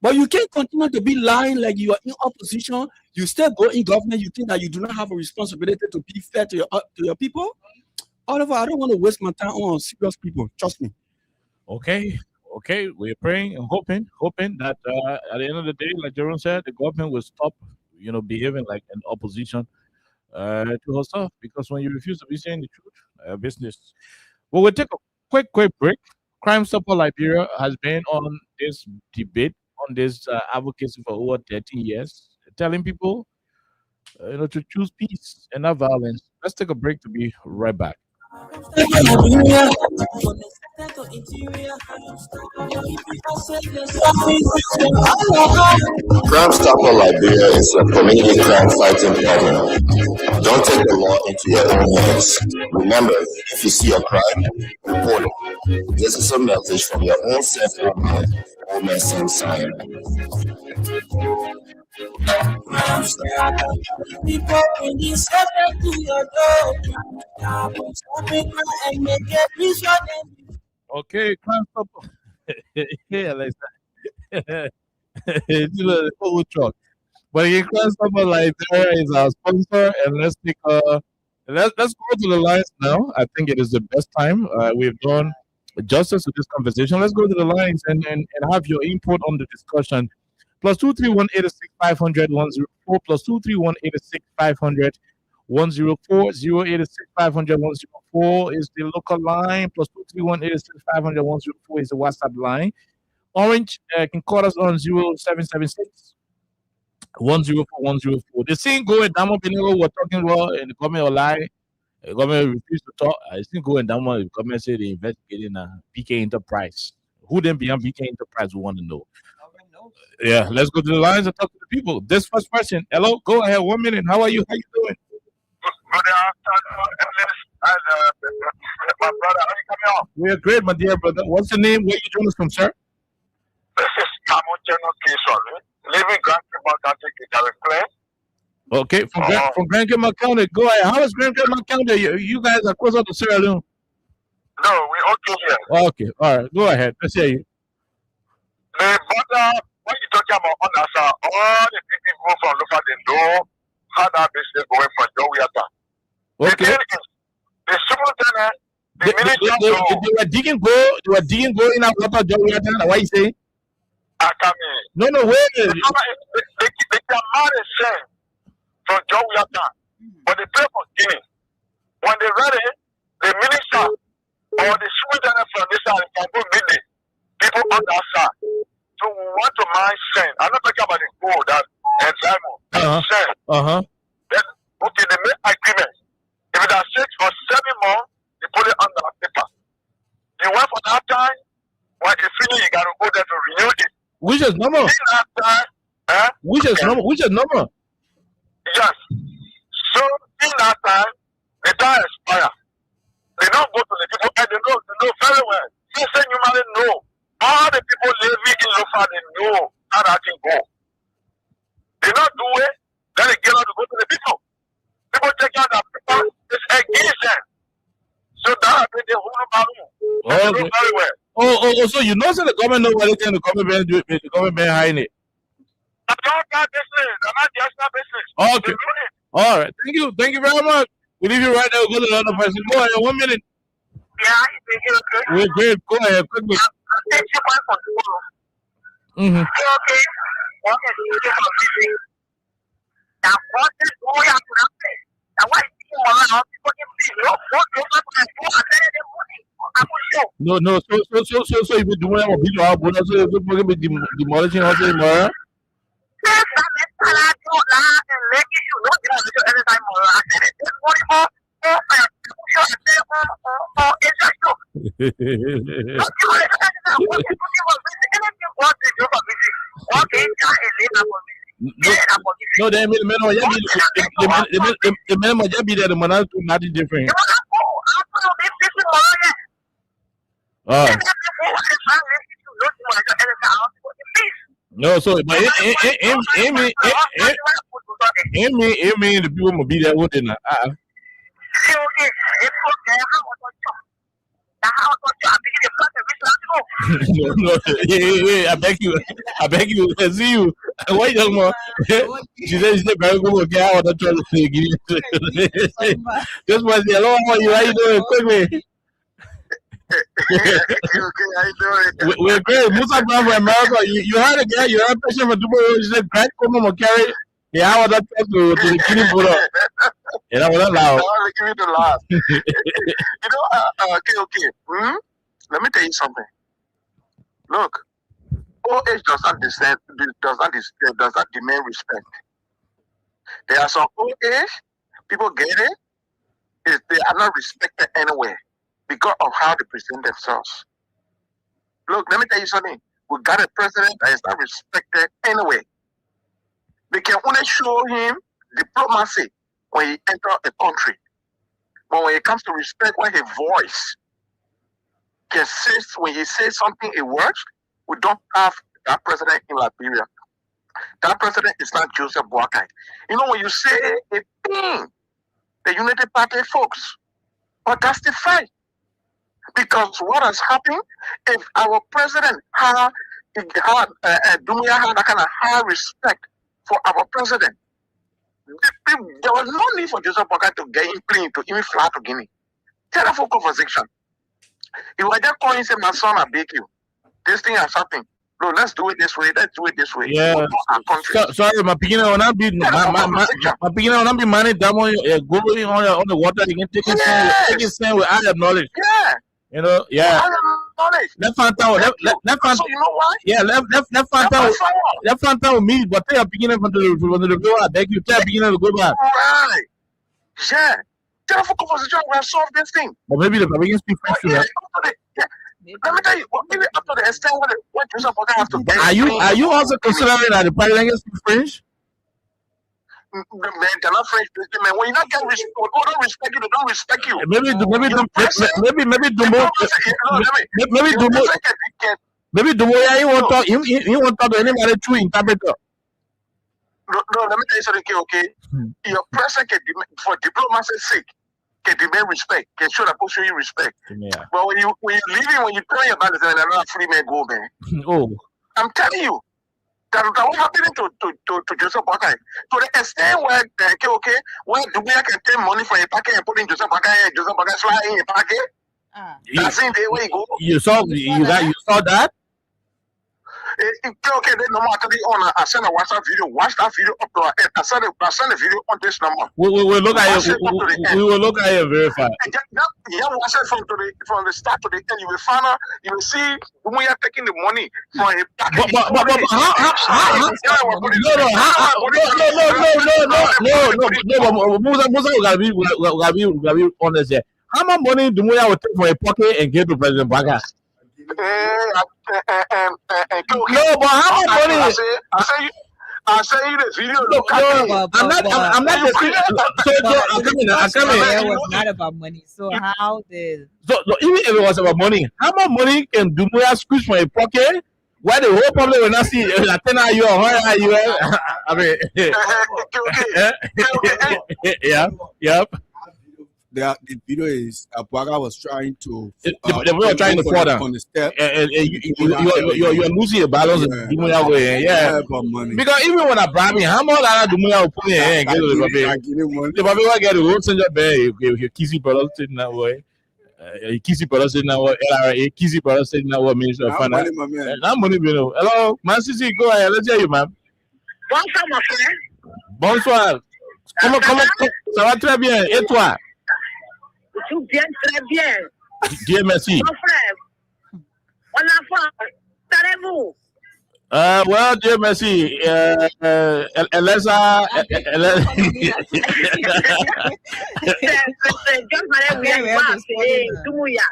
But you can't continue to be lying like you are in opposition. You still go in government. You think that you do not have a responsibility to be fair to your people. Oliver, I don't want to waste my time on serious people. Trust me. Okay, we're praying and hoping that at the end of the day, like Jerome said, the government will stop, behaving like an opposition to herself. Because when you refuse to be saying the truth, business. Well, we'll take a quick break. Crime Stopper Liberia has been on this debate, on this advocacy for over 13 years, telling people, to choose peace and not violence. Let's take a break to be right back. Crime Stopper Liberia is a community crime fighting program. Don't take the law into your own hands. Remember, if you see a crime, report it. This is a message from your own self-government, Omen Samsaya. People bringing shelter to your door. And make it reach your name. Okay, Crime Stopper. Yeah, like that. It's a little truck. But again, Crime Stopper Liberia is our sponsor, and let's go to the lines now. I think it is the best time. We've done justice to this conversation. Let's go to the lines and have your input on the discussion. +231 865 500 104 +231 865 500 104 0865 500 104 is the local line. +231 865 500 104 is the WhatsApp line. Orange can call us on 0776 104 104. The same going down. We're talking about in the government or lie. The government refused to talk. It's still going down. The government said they investigating BK Enterprise. Who then beyond BK Enterprise? We want to know. Yeah, let's go to the lines and talk to the people. This first question. Hello, go ahead. 1 minute. How are you? How you doing? Good afternoon, my brother. How you coming on? We're great, my dear brother. What's your name? Where you joining us from, sir? This is Tamucheno Kisole, living Grand Tribal County, Gary Clay. Okay, from Grand Tribal County. Go ahead. How is Grand Tribal County? You guys are closer to Sierra Leone. No, we okay here. Okay, all right. Go ahead. Let's hear you. But when you talking about Onasa, all the people from Lufa, they know how that business going for Joe Yata. Okay. The superintendent, the They minister, were digging gold. They were digging gold in our water. Why you say? No, wait. They can marry same from Joe Yata, but they pay for Guinea. When they ready, the minister or the superintendent from this side can go meet the people on that side. So we want to mine sand. I'm not talking about the gold that and diamond. Sand. Then okay, they make agreement. If it has 6 or 7 months, they put it on the paper. You wait for that time. When you finish, you gotta go there to renew it. Which is number? That time, Which is number? Which is number? Yes. So in that time, the time expire. They don't go to the people and they know very well. They say you might know. All the people living in Lofa, they know how that thing go. They not do it, then they get out to go to the people. People take out that people, it's against them. So that they hold about them. They know very well. Oh, so you know, so the government know what they can, the government do it, the government behind it. That's all that business. They're not just that business. Okay. All right. Thank you very much. We leave you right now. Go to the other person. Go ahead. 1 minute. Yeah, it's okay. We're great. Go ahead. Quickly. Okay. Mm-hmm. Okay. What is the business? Now, what is going on? Now, why is it around? No. So if you do want to be our bonus, so you're going to be demolishing also tomorrow. No, they mean the men might be there. The money to nothing different. No, so but Amy, the people will be there wouldn't No, I beg you. I see you. Why young man? She said, very good. Okay, I want to try to give you. Just was the long one. How you doing? Quickly. We're great. Musa Brown from America. You had a guy, you had a patient for Dubai. You said, Grant Como carry the hour that to the Guinea Buddha. And I was allowed. Give me the last. Okay. Let me tell you something. Look, OH does not demand respect. There are some OH, people get it, they are not respected anywhere because of how they present themselves. Look, let me tell you something. We got a president that is not respected anyway. They can only show him diplomacy when he enters a country. But when it comes to respect, when his voice can say, when he says something, it works, we don't have that president in Liberia. That president is not Joseph Boakai. You know, when you say a thing, the Unity Party folks are justified. Because what has happened, if our president Dumia had that kind of high respect for our president, there was no need for Joseph Boakai to get him playing to even fly to Guinea. Tell that for conversation. He was just calling and say, my son, I beg you. This thing has happened. No, let's do it this way. Yeah. Sorry, my beginner will not be my beginner will not be money down on the water. You can take it sand with I have knowledge. Yeah. You know, yeah. Let's find out. So you know why? Yeah, let's find out with me. But tell a beginner from the go. I beg you, tell a beginner to go back. Right. Yeah. Tell for conversation, we have solved this thing. But maybe the Brazilian speak French too. Yeah. Let me tell you, maybe up to the extent what Joseph Boakai have to get. Are you also considering that the Brazilians speak French? Man, they're not French speaking, man. When you not get respect, people don't respect you, they don't respect you. Maybe Dumoya, he won't talk to anybody through interpreter. No, let me tell you something, okay? Your president can for diplomacy's sake, can demand respect, can show that show you respect. Yeah. But when you leave it, when you turn your back, then another free man go, man. Oh. I'm telling you. That what happened to Joseph Boakai. To the extent where where Dumbuya can take money from a packet and put in Joseph Boakai slide in a packet. That's in the way go. You saw that? Then no matter I send a WhatsApp video. Watch that video up to I send a video on this number. We will look at it. We will look at it and verify. Yeah, watch it from the start to the end. You will find out. You will see Dumbuya taking the money from a packet. No. Musa will be honest here. How much money Dumbuya will take from a pocket and give to President Baga? No, but how much money? I say you the video. I'm not the I'm coming. It was not about money. So how did? So even if it was about money, how much money can Dumbuya squeeze from a pocket? Why the whole public will not see Latina you or where are you? I mean, yeah. The video is Boakai was trying to. They were trying to fall down on the step. You're losing your balance. Yeah. Because even when I bribe me, how much Dumbuya will put in here and get the baby will get the whole center there. You kissy brother sitting that way. Kissy brother sitting that way. LRA kissy brother sitting that way. Minister of Finance. That money, you know. Hello, man. Sisi, go ahead. Let's hear you, man. Bonsoir, mon frère. Bonsoir. Comment ça va très bien. Et toi? Tout bien, très bien. Dieu merci. Mon frère, mon enfant, savez-vous? Well, Dieu merci. Elisa. C'est John Marais William et Dumbuya.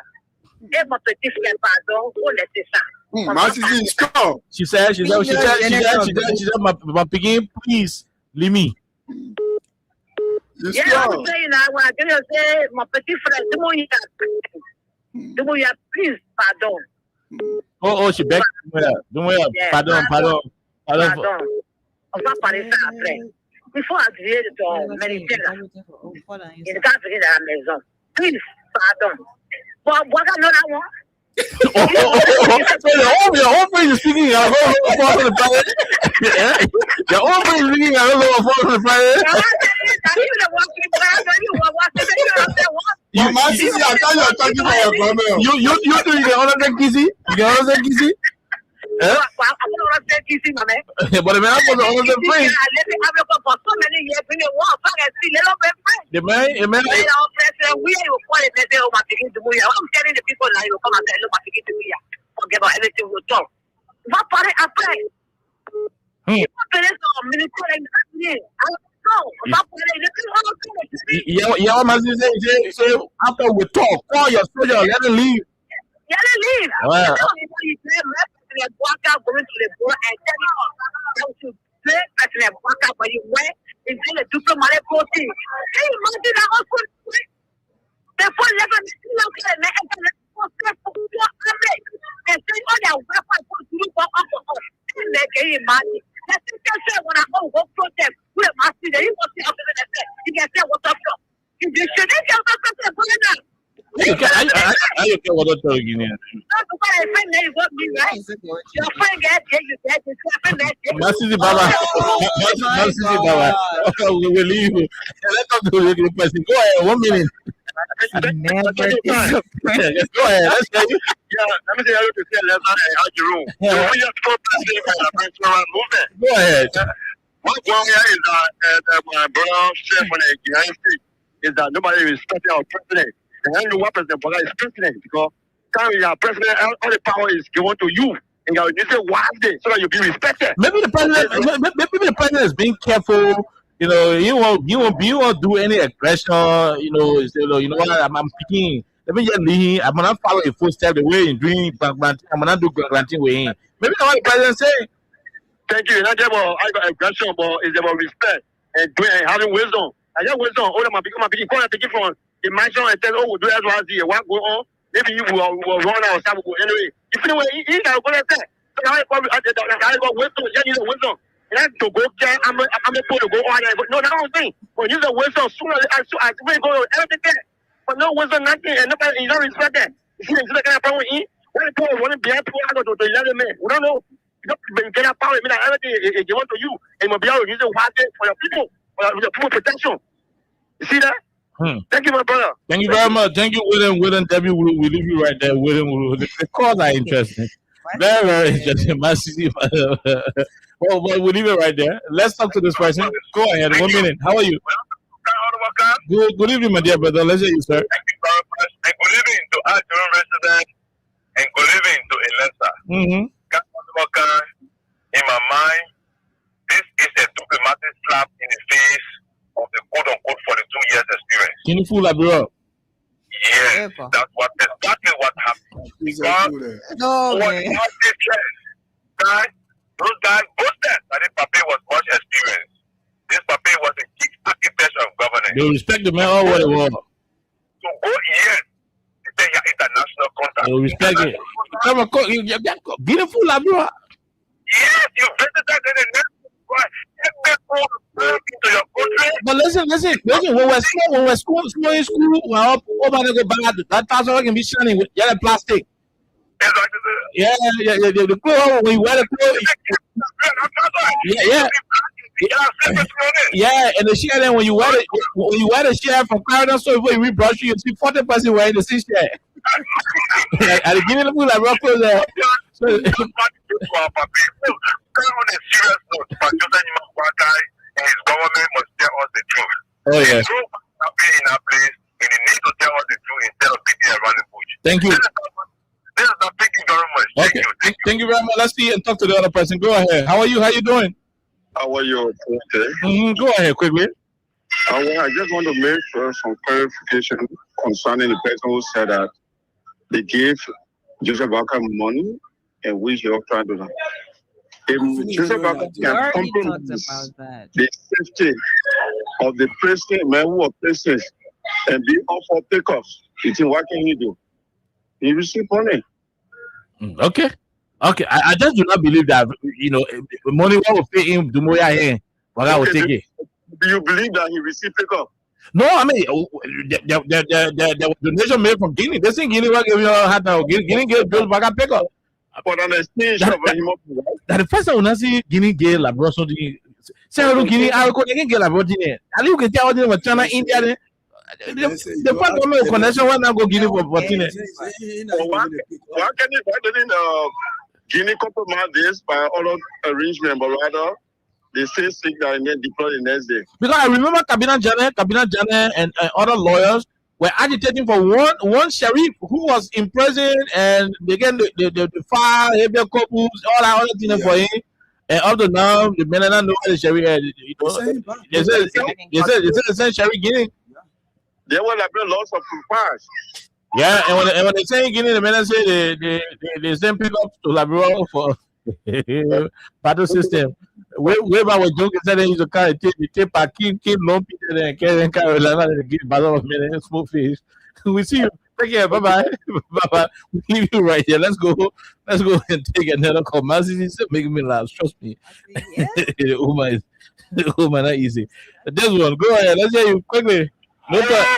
Et mon petit frère, pardon, pour laisser ça. She said, my picking, please leave me. Yeah, I'm saying I want to say my petit frère, Dumbuya, please, pardon. Oh, she begged Dumbuya, pardon. On va parler ça après. Il faut agir ton ministère là. Il est arrivé dans la maison. Please, pardon. Bon, Boakai, non, là, moi. So your whole face is speaking. Your whole face is speaking. I don't know what for the Friday. You doing the other kissy? You got other kissy? But the man was on the free. The man, I'm telling the people now, you come and say, look, forget about everything we'll talk. Va parler après. Il va parler sur le ministère. Yeah, man, say after we talk, call your soldier, let him leave. Let him leave. Wow. Going to the board and telling us to play President Boakai, but you went and did a diplomatic coaching. Can you imagine that also? Therefore, never and say all their weapons to do for us. Can you imagine? Let's say when I go protest, we are master. You want to see after the say, you can say what's up. If you shouldn't get up, put it down. I don't care what I'm telling you. Masisi Baba. We will leave. Let us do the person. Go ahead, 1 minute. Go ahead. Let's hear you. Yeah, let me say hello to Jerome. Go ahead. What going on is that my brother said when the United States is that nobody is respecting our president. And I know what President Boakai is president because time you are president, all the power is given to you. And you say why so that you be respected. Maybe the president is being careful. You know, you won't do any aggression. You know what? I'm picking. Let me just leave. I'm gonna follow a footstep the way in doing granting. I'm gonna do granting way in. Maybe that's what the president say. Thank you. Not about I got aggression, but it's about respect and doing and having wisdom. I got wisdom. All of my picking from the mansion and tell, we'll do as well as here. What go on? Maybe you will run out of time. Anyway, if you know he got go like that. So I got wisdom. Yeah, you know wisdom. And I to go there. I'm supposed to go on there. But no, that's the thing. When you the wisdom, sooner I really go everything there. But no wisdom, nothing, and nobody, you don't respect that. You see, the kind of problem we eat. When the people want to be happy, I go to the other man. We don't know. You get power, I mean, everything is given to you, and you'll be able to use it for your people, for your people protection. You see that? Thank you, my brother. Thank you very much. Thank you, William. Debbie, we leave you right there. William, the calls are interesting. Very, very interesting. Well, we'll leave it right there. Let's talk to this person. Go ahead. 1 minute. How are you? Good evening, my dear brother. Let's hear you, sir. Thank you very much. And good evening to our resident and good evening to Elisa. In my mind, this is a diplomatic slap in the face of the quote-unquote 42 years experience. Can you fool that bro? Yes, that's exactly what happened. Because those guys boasted that this Pape was much experienced. This Pape was a chief architect of governance. They respect the man all what it was. So go yes, it's an international contact. They respect it. Come on, beautiful la bro. Yes, you visited in the next into your country. But listen, when we're school in school, we're up over the bag. That thousand can be shining with yellow plastic. Exactly. Yeah, the clothes, when you wear the clothes. Yeah, and the shirt then when you wear the shirt from Canada, so when you rebrush you see 40% wearing the same shirt. I give you the food like rough clothes there. On a serious note, and his government must tell us the truth. Oh yeah. The truth must be in our place, and they need to tell us the truth instead of beating around the bush. Thank you. This is not thank you very much. Thank you very much. Let's see and talk to the other person. Go ahead. How are you? How you doing? How are you today? Go ahead quickly. I just want to make some clarification concerning the person who said that they gave Joseph Baka money and which he also tried to do. If Joseph Baka can compromise the safety of the president, man who are president, and be off for takeoffs, what can he do? He receive money. Okay. I just do not believe that money will pay him do more here, but I will take it. Do you believe that he received takeoff? No, I mean the donation made from Guinea. They think Guinea will give you a hat now. Guinea gave Bill back a pick up. But on exchange that the first time when I see Guinea gay labro so the say Guinea I go again gay labro Guinea. I look at how they were China India. The part of my connection when I go Guinea for Guinea. Why didn't Guinea compromise this by other arrangement, but rather they say sick that and then deploy the next day? Because I remember Kabina Jane and other lawyers were agitating for one sheriff who was in prison, and again the fire, habeas corpus, all that other things for him. And up to now, the men don't know where the sheriff is. They said sheriff Guinea. They were like lots of fires. Yeah, and when they say Guinea, the men say they send people up to Labrador for battle system. Way back when Joe said they used to carry tape a kid long Peter and Carolina and give battle of men and smoke fish. We see you. Take care. Bye. We leave you right here. Let's go and take another call. Massey is making me laugh. Trust me. The woman not easy. This one, go ahead. Let's hear you quickly. No problem.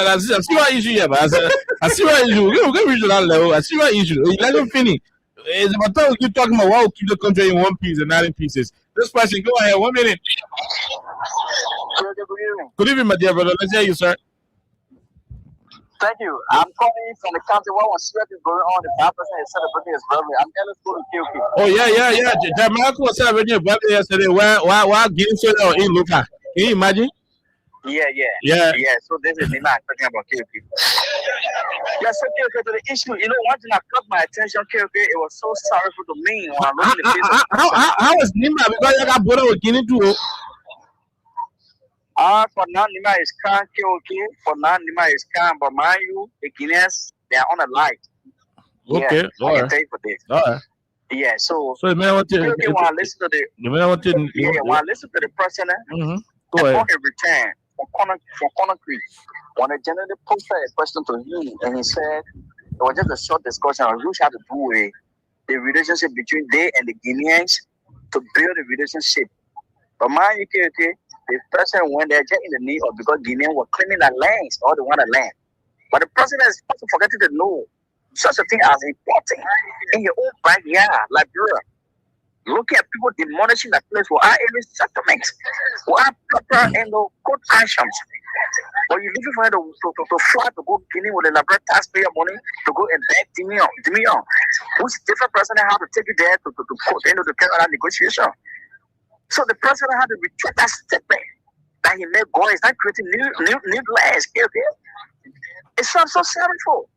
I see what issue here, but I see what issue. We're going to reach that level. I see what issue. Let them finish. It's about time you talking about what will keep the country in one piece and not in pieces. This person, go ahead. 1 minute. Good evening, my dear brother. Let's hear you, sir. Thank you. I'm calling from the county where one serious is going on. The 5% is celebrating his birthday. I'm jealous to the QQ. Oh yeah. Jamaica was celebrating your birthday yesterday. Why getting so in Luca? Can you imagine? Yeah. So this is Nima talking about KOK. Yeah, so KOK, to the issue, you know, one thing that caught my attention, KOK, it was so sorrowful to me when I looked at the face of how is Nima? Because you got brother with Guinea too. For now, Nima is calm, KOK. For now, Nima is calm, but mind you, the Guineans, they are on the light. Okay, I can tell you for this. All right. Yeah, so you may want to. KOK, when I listen to the, when I listen to the president, go ahead. In return, from Conakry, when I generally posted a question to him, and he said it was just a short discussion on which had to do with the relationship between they and the Guineans to build a relationship. But mind you, KOK, the person went there just in the need of because Guineans were claiming their lands, all the want the land. But the president is also forgetting to know such a thing as important in your own backyard, Liberia. Look at people demolishing that place without any settlements, without proper and no good actions. But you're looking for her to fly to go Guinea with the Liberia taxpayer money to go and beg Dimion. Who's different person how to take it there to carry out negotiation. So the president had to retract that statement that he made going. It's not creating new lands. It sounds so sorrowful.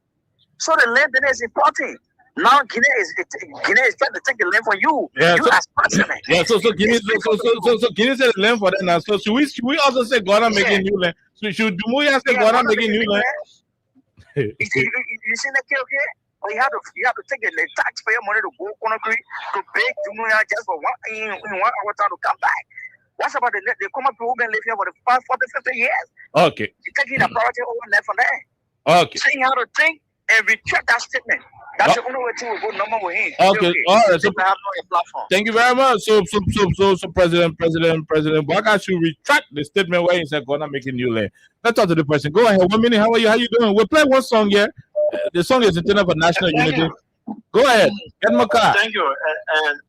So the land then is important. Now Guinea is trying to take the land from you. Yeah, you as president. Yeah, so Guinea said the land for them now. So should we also say Ghana making new land? So should Dumuya say Ghana making new land? You see that, okay? Well, you have to take the taxpayer money to go Conakry to pay Dumuya just for 1 hour time to come back. What's about the come up to who been live here for the past 40, 50 years? Okay. You're taking the priority over there for that. Okay. Saying how to think and retract that statement. That's the only way to go number with him. Okay. All right. So, have no platform. thank you very much. So President Baka should retract the statement where he said Ghana making new land. Let's talk to the person. Go ahead. 1 minute. How are you? How you doing? We'll play one song here. The song is intended for national unity. Go ahead. Get my car. Thank you. And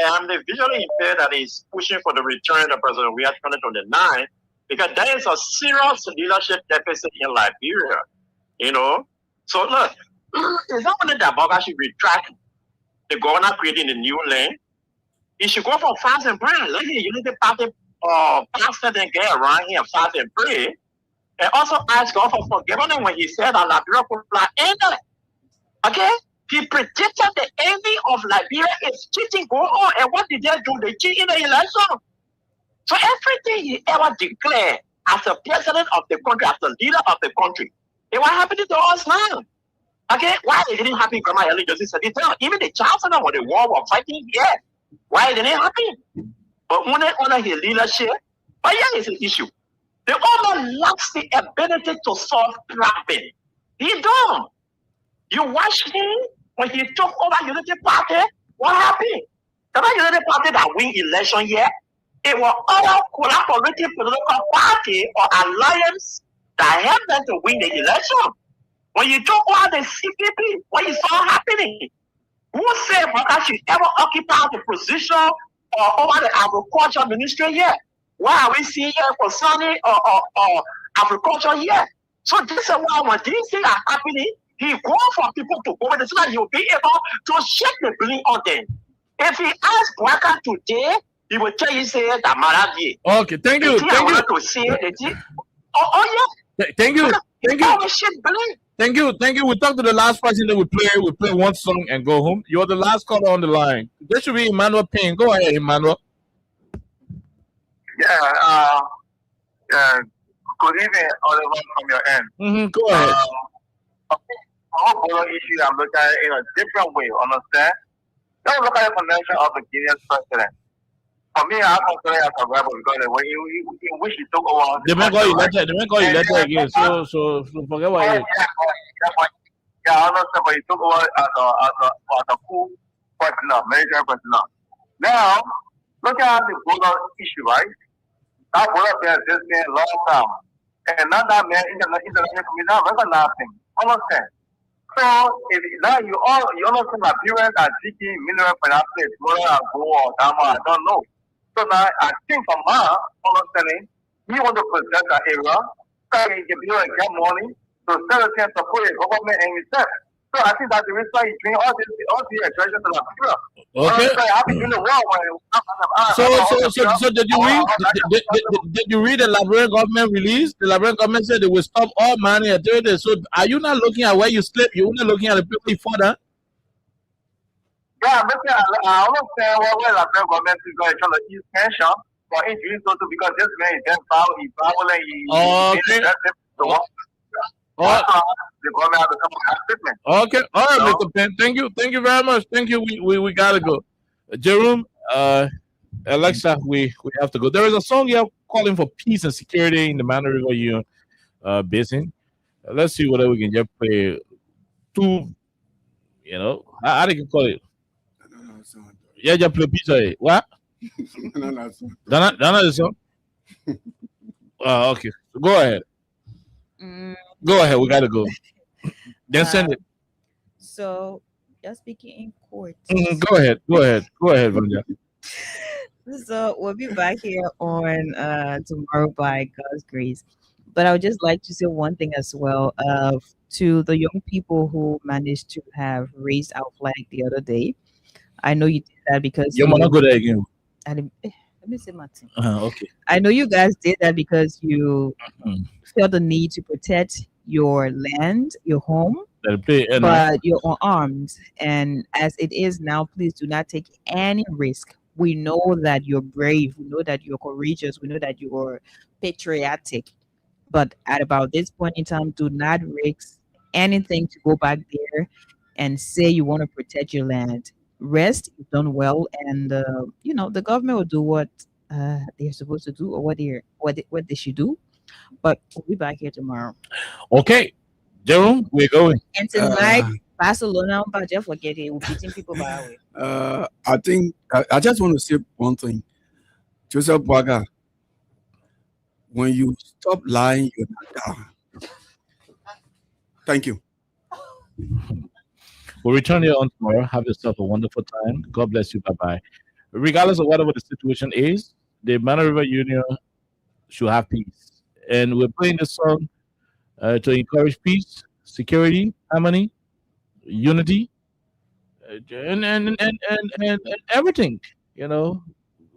I'm the visually impaired that is pushing for the return of President Weah 2029 because there is a serious leadership deficit in Liberia. You know, so look, it's not only that Baka should retract the governor creating the new land. He should go for fast and pray. Let the unity party pastor and get around here fast and pray. And also ask God for forgiveness when he said that Liberia could fly in it. Okay? He predicted the enemy of Liberia is cheating going on. And what did they do? They cheat in the election. So everything he ever declared as a president of the country, as the leader of the country, it was happening to us now. Okay? Why it didn't happen, Grandma Ellen Joseph said, even the Johnson when the war was fighting, yeah. Why didn't it happen? But when they honor his leadership, but yeah, it's an issue. The owner lacks the ability to solve problems. He don't. You watch him when he took over Unity Party, what happened? The Unity Party that win election here, it was other collaborative political party or alliance that helped them to win the election. When you took over the CPP, what you saw happening? Who said Baka should ever occupy the position or over the agriculture ministry here? Why are we seeing here concerning or agriculture here? So this is why when these things are happening, he wants for people to go with it so that he'll be able to shake the blame on them. If he asks Baka today, he will tell you say that Maravi. Okay, thank you. Thank you. To say that yeah. Thank you. Thank you. We talk to the last person that we play one song and go home. You're the last caller on the line. This should be Emmanuel Payne. Go ahead, Emmanuel. Yeah, good evening, Oliver, from your end. Go ahead. Whole issue I'm looking at it in a different way, understand? Don't look at the connection of the Guinean president. For me, I consider it as a rebel because when he wish he took over. They may call you letter again. So forget what it is. Yeah, I understand, but he took over as a coup president, military president. Now, look at the border issue, right? That border been existing a long time. And not that man international community not recognizing. Understand? So if now you understand that Nigerians are seeking mineral from that place, whether I go or Dama, I don't know. So now I think from my understanding, he want to possess that area, so he can be able to get money to still can support the government and himself. So I think that's the reason why he's doing all the aggression to Liberia. Okay. I've been doing the war So did you read? Did you read the Liberian government release? The Liberian government said they will stop all money activities. So are you not looking at where you sleep? You're not looking at the people before that? Yeah, I understand where the Liberian government is going to try to use tension for injuries also because this man is then violent, the government has to come with a statement. Okay, all right, Mr. Penn. Thank you very much. Thank you. We gotta go. Jerome, Alexa, we have to go. There is a song here calling for peace and security in the Mana River Union basin. Let's see whether we can just play two. You know, how they can call it? Yeah, just play pizza. What? Dana the song. Okay, so go ahead. Go ahead. We gotta go. Then send it. So you're speaking in court. Go ahead, Vanya. So we'll be back here on tomorrow by God's grace. But I would just like to say one thing as well to the young people who managed to have raised our flag the other day. I know you did that because you want to go there again. Let me say Martin. Okay. I know you guys did that because you felt the need to protect your land, your home, but you're unarmed. And as it is now, please do not take any risk. We know that you're brave. We know that you're courageous. We know that you're patriotic. But at about this point in time, do not risk anything to go back there and say you want to protect your land. Rest, you've done well, and the government will do what they're supposed to do or what they should do. But we'll be back here tomorrow. Okay, Jerome, we're going. And tonight, Barcelona, but just forget it. We're beating people by way. I think I just want to say one thing. Joseph Boaga, when you stop lying, you're not down. Thank you. We'll return here on tomorrow. Have yourself a wonderful time. God bless you. Bye-bye. Regardless of whatever the situation is, the Mana River Union should have peace. And we're playing this song to encourage peace, security, harmony, unity, and everything.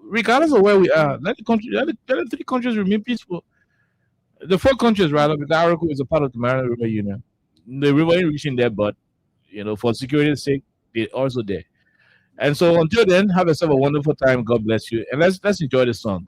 Regardless of where we are, let the 3 countries remain peaceful. The 4 countries, rather, because Araku is a part of the Mana River Union. The river ain't reaching there, but for security's sake, they're also there. And so until then, have yourself a wonderful time. God bless you. And let's enjoy the song.